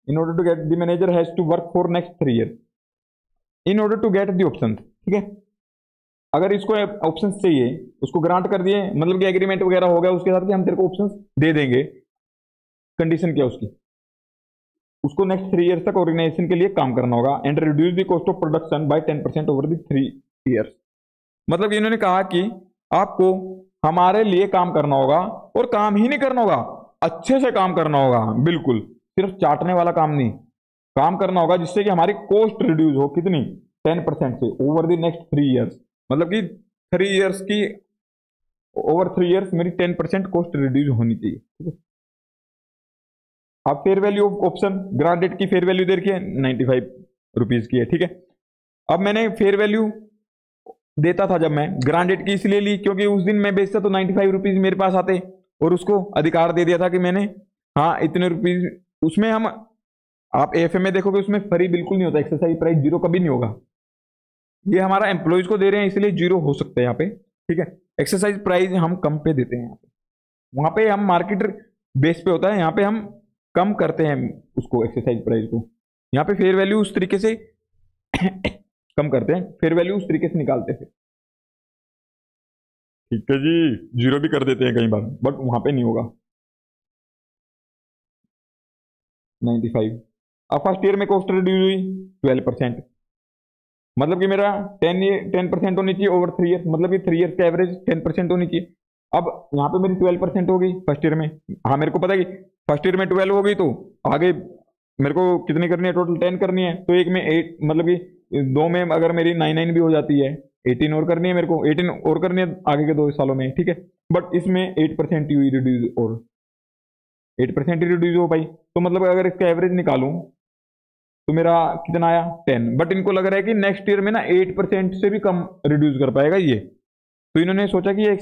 in order to get the manager has to work for next 3 year in order to get the options, ठीक है। अगर इसको ऑप्शंस चाहिए, उसको ग्रांट कर दिए, मतलब कि एग्रीमेंट वगैरह हो गया उसके साथ कि हम तेरे को ऑप्शंस दे देंगे। कंडीशन क्या उसकी, उसको नेक्स्ट 3 ईयर्स तक ऑर्गेनाइजेशन के लिए काम करना होगा and reduce the cost of production by 10% over the 3 years. मतलब इन्होंने कहा कि आपको हमारे लिए काम करना होगा, और काम ही नहीं करना होगा, अच्छे से काम करना होगा, बिल्कुल सिर्फ चाटने वाला काम नहीं, काम करना होगा जिससे कि हमारी कॉस्ट रिड्यूस हो। कितनी 10% से ओवर द नेक्स्ट 3 ईयर्स, मतलब कि 3 ईयर्स की, ओवर 3 ईयर्स मेरी 10% कॉस्ट रिड्यूस होनी चाहिए, ठीक है। अब fair value of option, granted की फेयर वैल्यू दे रखी है 95 रुपीज की है, ठीक है। अब मैंने फेयर वैल्यू देता था जब मैं ग्रांटेड की इसलिए ली क्योंकि उस दिन मैं बेचता तो 95 रुपीज मेरे पास आते, और उसको अधिकार दे दिया था कि मैंने, हाँ इतने रुपीज उसमें हम, आप एएफएम में देखोगे उसमें फ्री बिल्कुल नहीं होता, एक्सरसाइज प्राइस जीरो कभी नहीं होगा। ये हमारा एम्प्लॉयज को दे रहे हैं इसलिए जीरो हो सकता है यहाँ पे, ठीक है। एक्सरसाइज प्राइस हम कम पे देते हैं यहाँ पे, वहां पे हम मार्केट बेस पे होता है, यहाँ पे हम कम करते हैं उसको एक्सरसाइज प्राइस को। यहाँ पे फेयर वैल्यू उस तरीके से कम करते हैं, फेयर वैल्यू उस तरीके से निकालते हैं, ठीक है जी। जीरो भी कर देते हैं कई बार, बट वहां पे नहीं होगा। 95। अब फर्स्ट ईयर में कॉस्ट रिड्यूस हुई 12%, मतलब कि मेरा 10% होनी चाहिए ओवर 3 ईयर, मतलब कि 3 ईयर का एवरेज 10% होनी चाहिए। अब यहाँ पे मेरी 12% हो गई फर्स्ट ईयर में। हाँ मेरे को पता है कि फर्स्ट ईयर में 12 हो गई, तो आगे मेरे को कितनी करनी है, टोटल 10 करनी है, तो एक में 8, मतलब कि 2 में अगर मेरी 9 भी हो जाती है, 18 और करनी है मेरे को, 18 और करनी है आगे के 2 सालों में, ठीक है। बट इसमें 8% हुई रिड्यूज, और 8% रिड्यूज हो पाई, तो मतलब अगर इसका एवरेज निकालूं तो मेरा कितना आया 10। बट इनको लग रहा है कि नेक्स्ट ईयर में ना 8% से भी कम रिड्यूस कर पाएगा ये, तो इन्होंने सोचा कि ये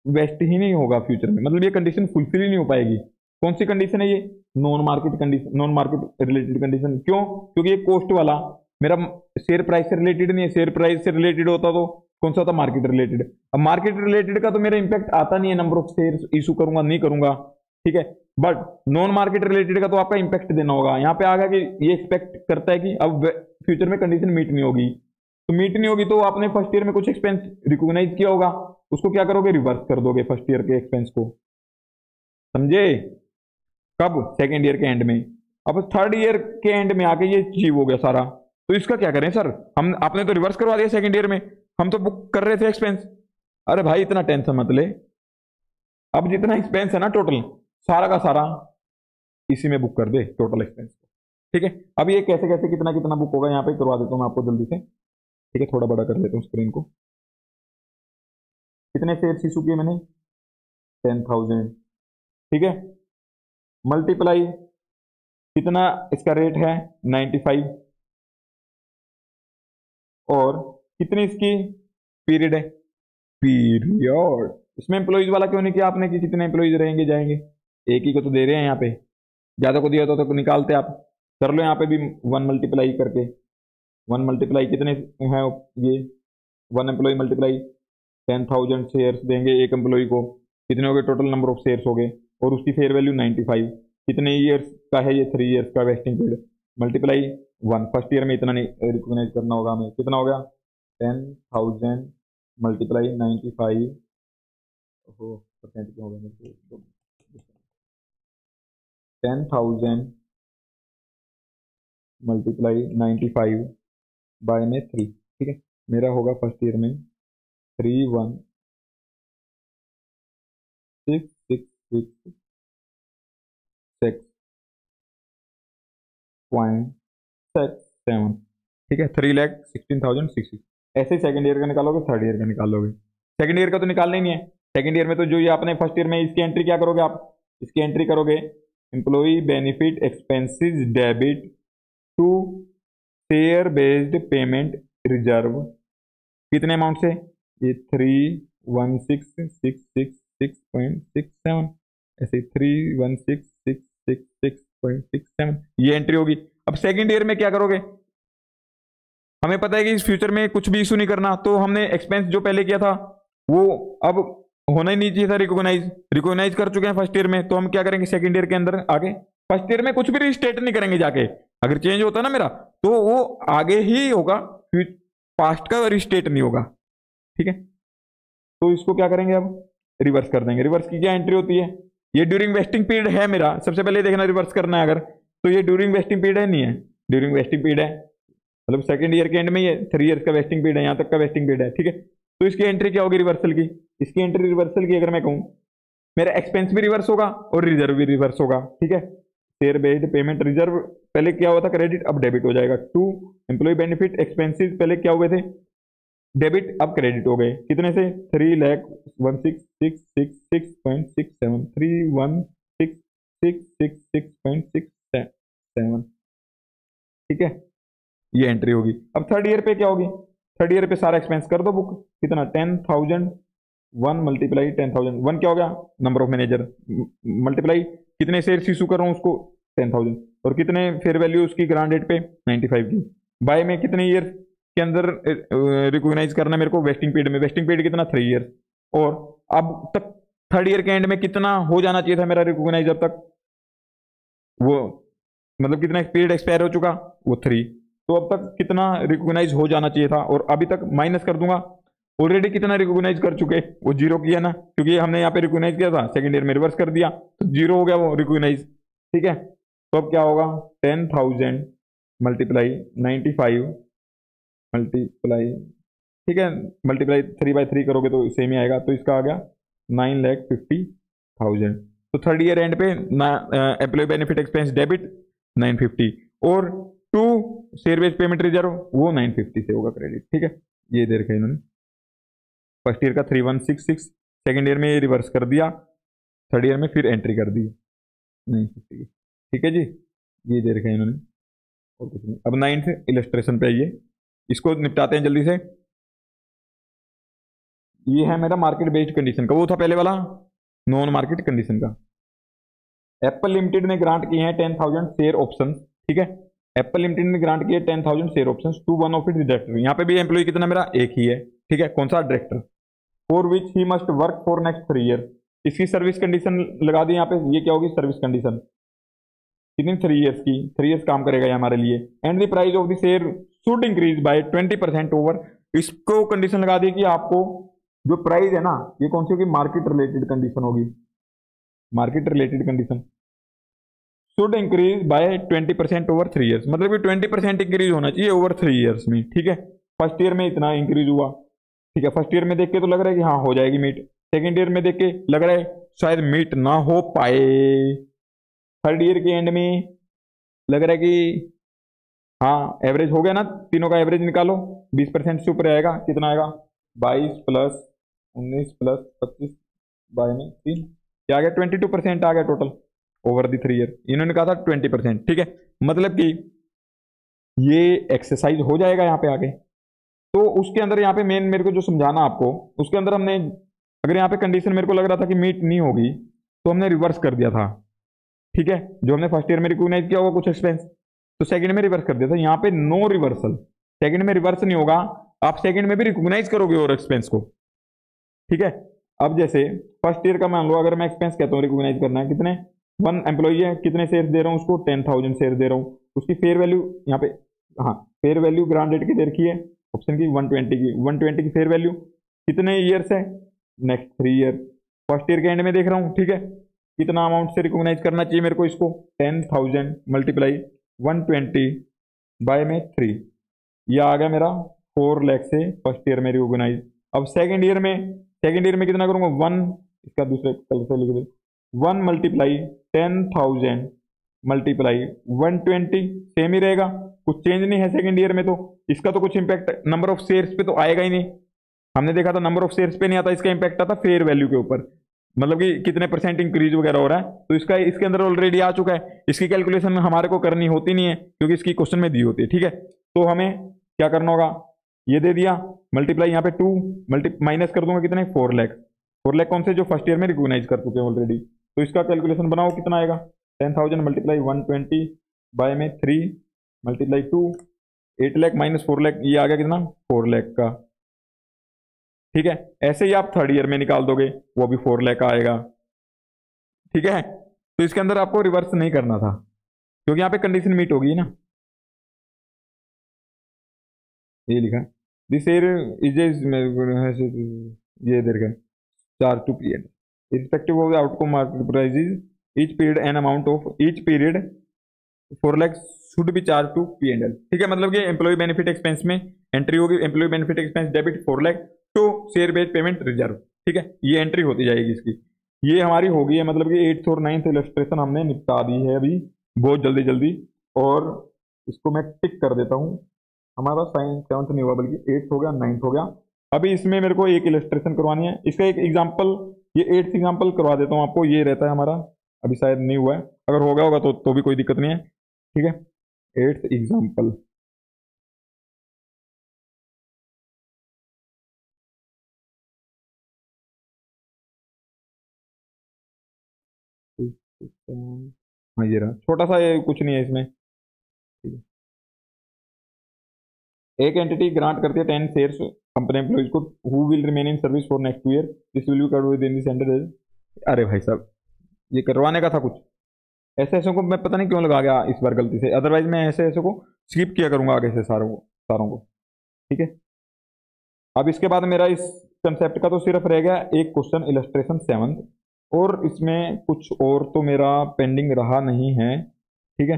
वेस्ट ही नहीं होगा फ्यूचर में, मतलब ये कंडीशन फुलफिल ही नहीं हो पाएगी। कौन सी कंडीशन है ये, non market condition, non market related condition. क्यों, क्योंकि ये कॉस्ट वाला मेरा शेयर प्राइस से रिलेटेड नहीं है, शेयर प्राइस से रिलेटेड होता तो कौन सा होता, मार्केट रिलेटेड। अब मार्केट रिलेटेड का तो मेरा इंपैक्ट आता नहीं है, नंबर ऑफ शेयर इशू करूंगा नहीं करूंगा, ठीक है। बट नॉन मार्केट रिलेटेड का तो आपका इंपैक्ट देना होगा। यहाँ पे आगा कि ये एक्सपेक्ट करता है कि अब फ्यूचर में कंडीशन मीट नहीं होगी, तो मीट नहीं होगी तो आपने फर्स्ट ईयर में कुछ एक्सपेंस रिकॉग्नाइज किया होगा, उसको क्या करोगे, रिवर्स कर दोगे फर्स्ट ईयर के एक्सपेंस को, समझे। कब, सेकेंड ईयर के एंड में। अब थर्ड ईयर के एंड में आके ये अचीव हो गया सारा, तो इसका क्या करें सर, हम आपने तो रिवर्स करवा दिया सेकेंड ईयर में, हम तो बुक कर रहे थे एक्सपेंस। अरे भाई इतना टेंशन मत ले, अब जितना एक्सपेंस है ना टोटल सारा का सारा इसी में बुक कर दे टोटल एक्सपेंस को, ठीक है। अब ये कैसे कैसे कितना कितना बुक होगा यहाँ पे करवा देता हूँ मैं आपको जल्दी से, ठीक है। थोड़ा बड़ा कर लेता हूँ स्क्रीन को। कितने शेयर इशू किए मैंने, 10,000, ठीक है। मल्टीप्लाई कितना इसका रेट है 95, और कितनी इसकी पीरियड है, पीरियड। इसमें एम्प्लॉइज वाला क्यों नहीं किया आपने कि कितने एम्प्लॉइज रहेंगे जाएंगे, एक ही को तो दे रहे हैं यहाँ पे, ज्यादा को दिया तो निकालते आप। कर लो यहाँ पे भी 1 मल्टीप्लाई करके, 1 मल्टीप्लाई कितने हैं ये, 1 एम्प्लॉय मल्टीप्लाई 10,000 शेयर्स देंगे एक एम्प्लॉय को, कितने हो गए टोटल नंबर ऑफ शेयर्स हो गए, और उसकी फेयर वैल्यू 95। कितने ईयर्स का है ये, 3 ईयर्स का vesting period, multiply 1। First year में इतना नहीं रिकॉग्नाइज करना होगा हमें, कितना हो गया 10,000 मल्टीप्लाई 95, परसेंट क्यों हो गया, 10,000 मल्टीप्लाई 95 बाय में 3, ठीक है। मेरा होगा फर्स्ट ईयर में 3,16,667, ठीक है, 3,16,060। ऐसे ही सेकंड ईयर का निकालोगे, थर्ड ईयर का निकालोगे। सेकंड ईयर का तो निकालना ही नहीं है। सेकंड ईयर में तो जो ये आपने फर्स्ट ईयर में इसकी एंट्री क्या करोगे आप, इसकी एंट्री करोगे employee benefit expenses debit to share based payment reserve, कितने अमाउंट से, ये 316,666.67, ऐसे 316,666.67 ये एंट्री होगी। अब सेकंड ईयर में क्या करोगे, हमें पता है कि इस फ्यूचर में कुछ भी इशू नहीं करना, तो हमने एक्सपेंस जो पहले किया था वो अब होना ही नहीं चाहिए था रिकॉग्नाइज कर चुके हैं फर्स्ट ईयर में, तो हम क्या करेंगे सेकंड ईयर के अंदर आगे, फर्स्ट ईयर में कुछ भी रिस्टेट नहीं करेंगे जाके, अगर चेंज होता ना मेरा तो वो आगे ही होगा, पास्ट का रिस्टेट नहीं होगा, ठीक है। तो इसको क्या करेंगे अब, रिवर्स कर देंगे। रिवर्स की क्या एंट्री होती है, ये ड्यूरिंग वेस्टिंग पीरियड है मेरा, सबसे पहले देखना रिवर्स करना है अगर, तो ये ड्यूरिंग वेस्टिंग पीरियड है, नहीं है, ड्यूरिंग वेस्टिंग पीरियड है, मतलब सेकंड ईयर के एंड में ये 3 इयर्स का वेस्टिंग पीरियड है, यहाँ तक का वेस्टिंग पीरियड है, ठीक है। तो इसकी एंट्री क्या होगी रिवर्सल की, इसकी एंट्री रिवर्सल की अगर मैं कहूँ, मेरा एक्सपेंस भी रिवर्स होगा और रिजर्व भी रिवर्स होगा, ठीक है। शेयर बेस्ड पेमेंट रिजर्व पहले क्या हुआ था क्रेडिट, अब डेबिट हो जाएगा। टू एम्प्लॉय बेनिफिट एक्सपेंसेस पहले क्या हुए थे डेबिट, अब क्रेडिट हो गए, कितने से 3,16,666.67, 3,16,666.67, ठीक है, ये एंट्री होगी। अब थर्ड ईयर पे क्या होगी, थर्ड ईयर पे सारा एक्सपेंस कर दो बुक, कितना 10,000, 1 मल्टीप्लाई 10,000, 1 क्या हो गया नंबर ऑफ मैनेजर, मल्टीप्लाई कितने शेयर इशू कर रहा हूँ उसको 10,000, और कितने फेयर वैल्यू उसकी ग्रांड डेट पे 95 की, बाय में कितने ईयर के अंदर रिकॉग्नाइज करना मेरे को, वेस्टिंग पीरियड में, वेस्टिंग पीरियड कितना 3 ईयर, और अब तक थर्ड ईयर के एंड में कितना हो जाना चाहिए था मेरा रिकॉग्नाइज, अब तक वो मतलब कितना पीरियड एक्सपायर हो चुका, वो 3, तो अब तक कितना रिकॉग्नाइज हो जाना चाहिए था, और अभी तक माइनस कर दूंगा, ऑलरेडी कितना रिकॉग्नाइज कर चुके, वो 0 किया ना, क्योंकि हमने यहाँ पे रिकॉग्नाइज किया था, सेकंड ईयर में रिवर्स कर दिया तो 0 हो गया वो रिकॉग्नाइज, ठीक है। तो अब क्या होगा 10,000 मल्टीप्लाई 95 मल्टीप्लाई, ठीक है, मल्टीप्लाई 3/3 करोगे तो सेम ही आएगा, तो इसका आ गया 9,50,000। तो थर्ड ईयर एंड पे एम्प्लॉय बेनिफिट एक्सपेंस डेबिट 950, और to share based payment reserve वो 950 से होगा क्रेडिट, ठीक है। ये दे रखा है इन्होंने, फर्स्ट ईयर का 3,166, सेकेंड ईयर में ये रिवर्स कर दिया, थर्ड ईयर में फिर एंट्री कर दी 950, ठीक है जी, ये दे रखा है इन्होंने, और कुछ नहीं। अब 9th इलस्ट्रेशन पे आइए, इसको निपटाते हैं जल्दी से। ये है मेरा मार्केट बेस्ड कंडीशन का, वो था पहले वाला नॉन मार्केट कंडीशन का। एप्पल लिमिटेड ने ग्रांट किए हैं 10,000 शेयर ऑप्शन, ठीक है, एप्पल लिमिटेड ने ग्रांट किए 10,000 share option to one of it director, यहाँ पे भी एम्प्लॉय कितना मेरा एक ही है, ठीक है, कौन सा director, for which he must work for next 3 year, इसकी सर्विस कंडीशन लगा दी यहाँ पे, ये क्या होगी सर्विस कंडीशन, कितनी 3 ईयर्स की, 3 ईयर्स काम करेगा ये हमारे लिए, and the price of the share should increase by 20% over, इसको कंडीशन लगा दी कि आपको जो प्राइस है ना, ये कौन सी होगी, मार्केट रिलेटेड कंडीशन होगी, market related condition, should increase by 20% over 3 years, मतलब कि 20% इंक्रीज होना चाहिए ओवर 3 ईयर्स में, ठीक है। फर्स्ट ईयर में इतना इंक्रीज हुआ, ठीक है, फर्स्ट ईयर में देख के तो लग रहा है कि हाँ हो जाएगी मीट, सेकेंड ईयर में देख के लग रहा है शायद मीट ना हो पाए, थर्ड ईयर के एंड में लग रहा है कि हाँ एवरेज हो गया ना, तीनों का एवरेज निकालो 20% से ऊपर आएगा, कितना आएगा 22 + 19 + 25 बाय में 3, क्या आ गया 22% आ गया टोटल ओवर द 3 ईयर, इन्होंने कहा था 20%, ठीक है, मतलब कि ये एक्सरसाइज हो जाएगा यहाँ पे आगे। तो उसके अंदर यहाँ पे मेन मेरे को जो समझाना आपको, उसके अंदर हमने अगर यहाँ पे कंडीशन मेरे को लग रहा था कि मीट नहीं होगी तो हमने रिवर्स कर दिया था, ठीक है, जो हमने फर्स्ट ईयर में रिकॉग्नाइज किया होगा कुछ एक्सपेंस, तो सेकंड में रिवर्स कर दिया था, यहाँ पे नो रिवर्सल, सेकंड में रिवर्स नहीं होगा, आप सेकंड में भी रिकॉग्नाइज करोगे और एक्सपेंस को, ठीक है। अब जैसे फर्स्ट ईयर का मान लो अगर मैं एक्सपेंस कहता हूँ रिकॉग्नाइज करना है, कितने 1 एम्प्लॉई है, कितने शेयर दे रहा हूँ उसको 10,000 शेयर दे रहा हूँ, उसकी फेयर वैल्यू यहाँ पे, हाँ फेयर वैल्यू ग्रांड डेट की दे रखी है ऑप्शन की 120 की फेयर वैल्यू, कितने ईयर्स है नेक्स्ट 3 ईयर, फर्स्ट ईयर के एंड में देख रहा हूँ, ठीक है, कितना अमाउंट से रिकॉग्नाइज करना चाहिए मेरे को इसको 10,000 मल्टीप्लाई 120 बाय में 3, ये आ गया मेरा 4 लाख से फर्स्ट ईयर में रिकॉग्नाइज। अब सेकेंड ईयर में कितना करूंगा 1, इसका दूसरे कलर से लिख दे 1 मल्टीप्लाई 10,000 मल्टीप्लाई 120, सेम ही रहेगा, कुछ चेंज नहीं है सेकेंड ईयर में। तो इसका तो कुछ इंपैक्ट नंबर ऑफ शेयर्स पे तो आएगा ही नहीं। हमने देखा था नंबर ऑफ शेयर्स पे नहीं आता, इसका इंपैक्ट आता फेयर वैल्यू के ऊपर, मतलब कि कितने % इंक्रीज वगैरह हो रहा है। तो इसका इसके अंदर ऑलरेडी आ चुका है, इसकी कैलकुलेशन हमारे को करनी होती नहीं है क्योंकि इसकी क्वेश्चन में दी होती है। ठीक है, तो हमें क्या करना होगा, ये दे दिया मल्टीप्लाई यहाँ पे 2 माइनस कर दूंगा कितने 4 लाख। 4 लाख कौन से, जो फर्स्ट ईयर में रिकॉग्नाइज कर चुके हैं ऑलरेडी। तो इसका कैलकुलेशन बनाओ कितना आएगा, 10,000 मल्टीप्लाई 120 बाय में 3 मल्टीप्लाई 2, 8 लाख माइनस 4 लाख, ये आ गया कितना 4 लाख का। ठीक है, ऐसे ही आप थर्ड ईयर में निकाल दोगे, वो भी 4 लाख का आएगा। ठीक है, तो इसके अंदर आपको रिवर्स नहीं करना था क्योंकि यहाँ पे कंडीशन मीट होगी ना। ये लिखा दिस ईयर इज ये देखा charge to period irrespective of the outcome market prices each period an amount of each period 4 laख should be charged to P&L। ठीक है, मतलब कि एम्प्लॉय बेनिफिट एक्सपेंस में एंट्री होगी, employee benefit expense debit 4 lakh to share based payment reserve. ठीक है, ये एंट्री होती जाएगी इसकी, ये हमारी होगी है, मतलब कि 8th और 9th इलस्ट्रेशन हमने निपटा दी है अभी बहुत जल्दी जल्दी। और इसको मैं टिक कर देता हूँ, हमारा 7th नहीं हुआ बल्कि 8th हो गया 9th हो गया। अभी इसमें मेरे को एक इलस्ट्रेशन करवानी है, इसका एक एग्जाम्पल, ये 8th एग्जाम्पल करवा देता हूँ आपको। ये रहता है हमारा, अभी शायद नहीं हुआ है, अगर हो गया होगा तो भी कोई दिक्कत नहीं है। ठीक है, 8th एग्जाम्पल, हाँ ये रहा, छोटा सा, ये कुछ नहीं है इसमें। ठीक है, एक एंटिटी ग्रांट करती है 10 शेयर्स कंपनी एम्प्लॉइज को who will remain in service for next year, this will be covered with in this entity. अरे भाई साहब, ये करवाने का था कुछ, ऐसे ऐसे को मैं पता नहीं क्यों लगा गया इस बार गलती से, अदरवाइज मैं ऐसे ऐसे को स्किप किया करूंगा आगे से सारों को। ठीक है, अब इसके बाद मेरा इस कंसेप्ट का तो सिर्फ रह गया एक क्वेश्चन इलस्ट्रेशन 7th, और इसमें कुछ और तो मेरा पेंडिंग रहा नहीं है। ठीक है,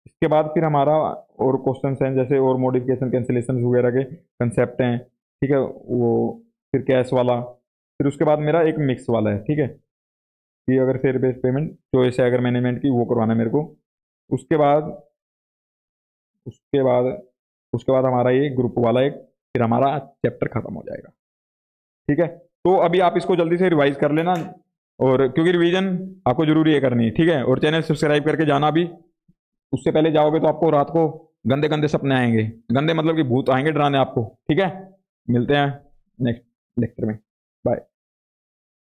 इसके बाद फिर हमारा और क्वेश्चन हैं, जैसे और मॉडिफिकेशन कैंसिलेशन वगैरह के कंसेप्ट हैं। ठीक है, वो फिर कैश वाला, फिर उसके बाद मेरा एक मिक्स वाला है। ठीक है, कि अगर शेयर बेस्ड पेमेंट चॉइस है अगर मैनेजमेंट की, वो करवाना है मेरे को। उसके बाद उसके बाद उसके बाद हमारा ये ग्रुप वाला एक, फिर हमारा चैप्टर खत्म हो जाएगा। ठीक है, तो अभी आप इसको जल्दी से रिवाइज कर लेना, और क्योंकि रिवीजन आपको जरूरी है करनी। ठीक है, और चैनल सब्सक्राइब करके जाना भी, उससे पहले जाओगे तो आपको रात को गंदे गंदे सपने आएंगे, गंदे मतलब कि भूत आएंगे डराने आपको। ठीक है, मिलते हैं नेक्स्ट लेक्चर में, बाय।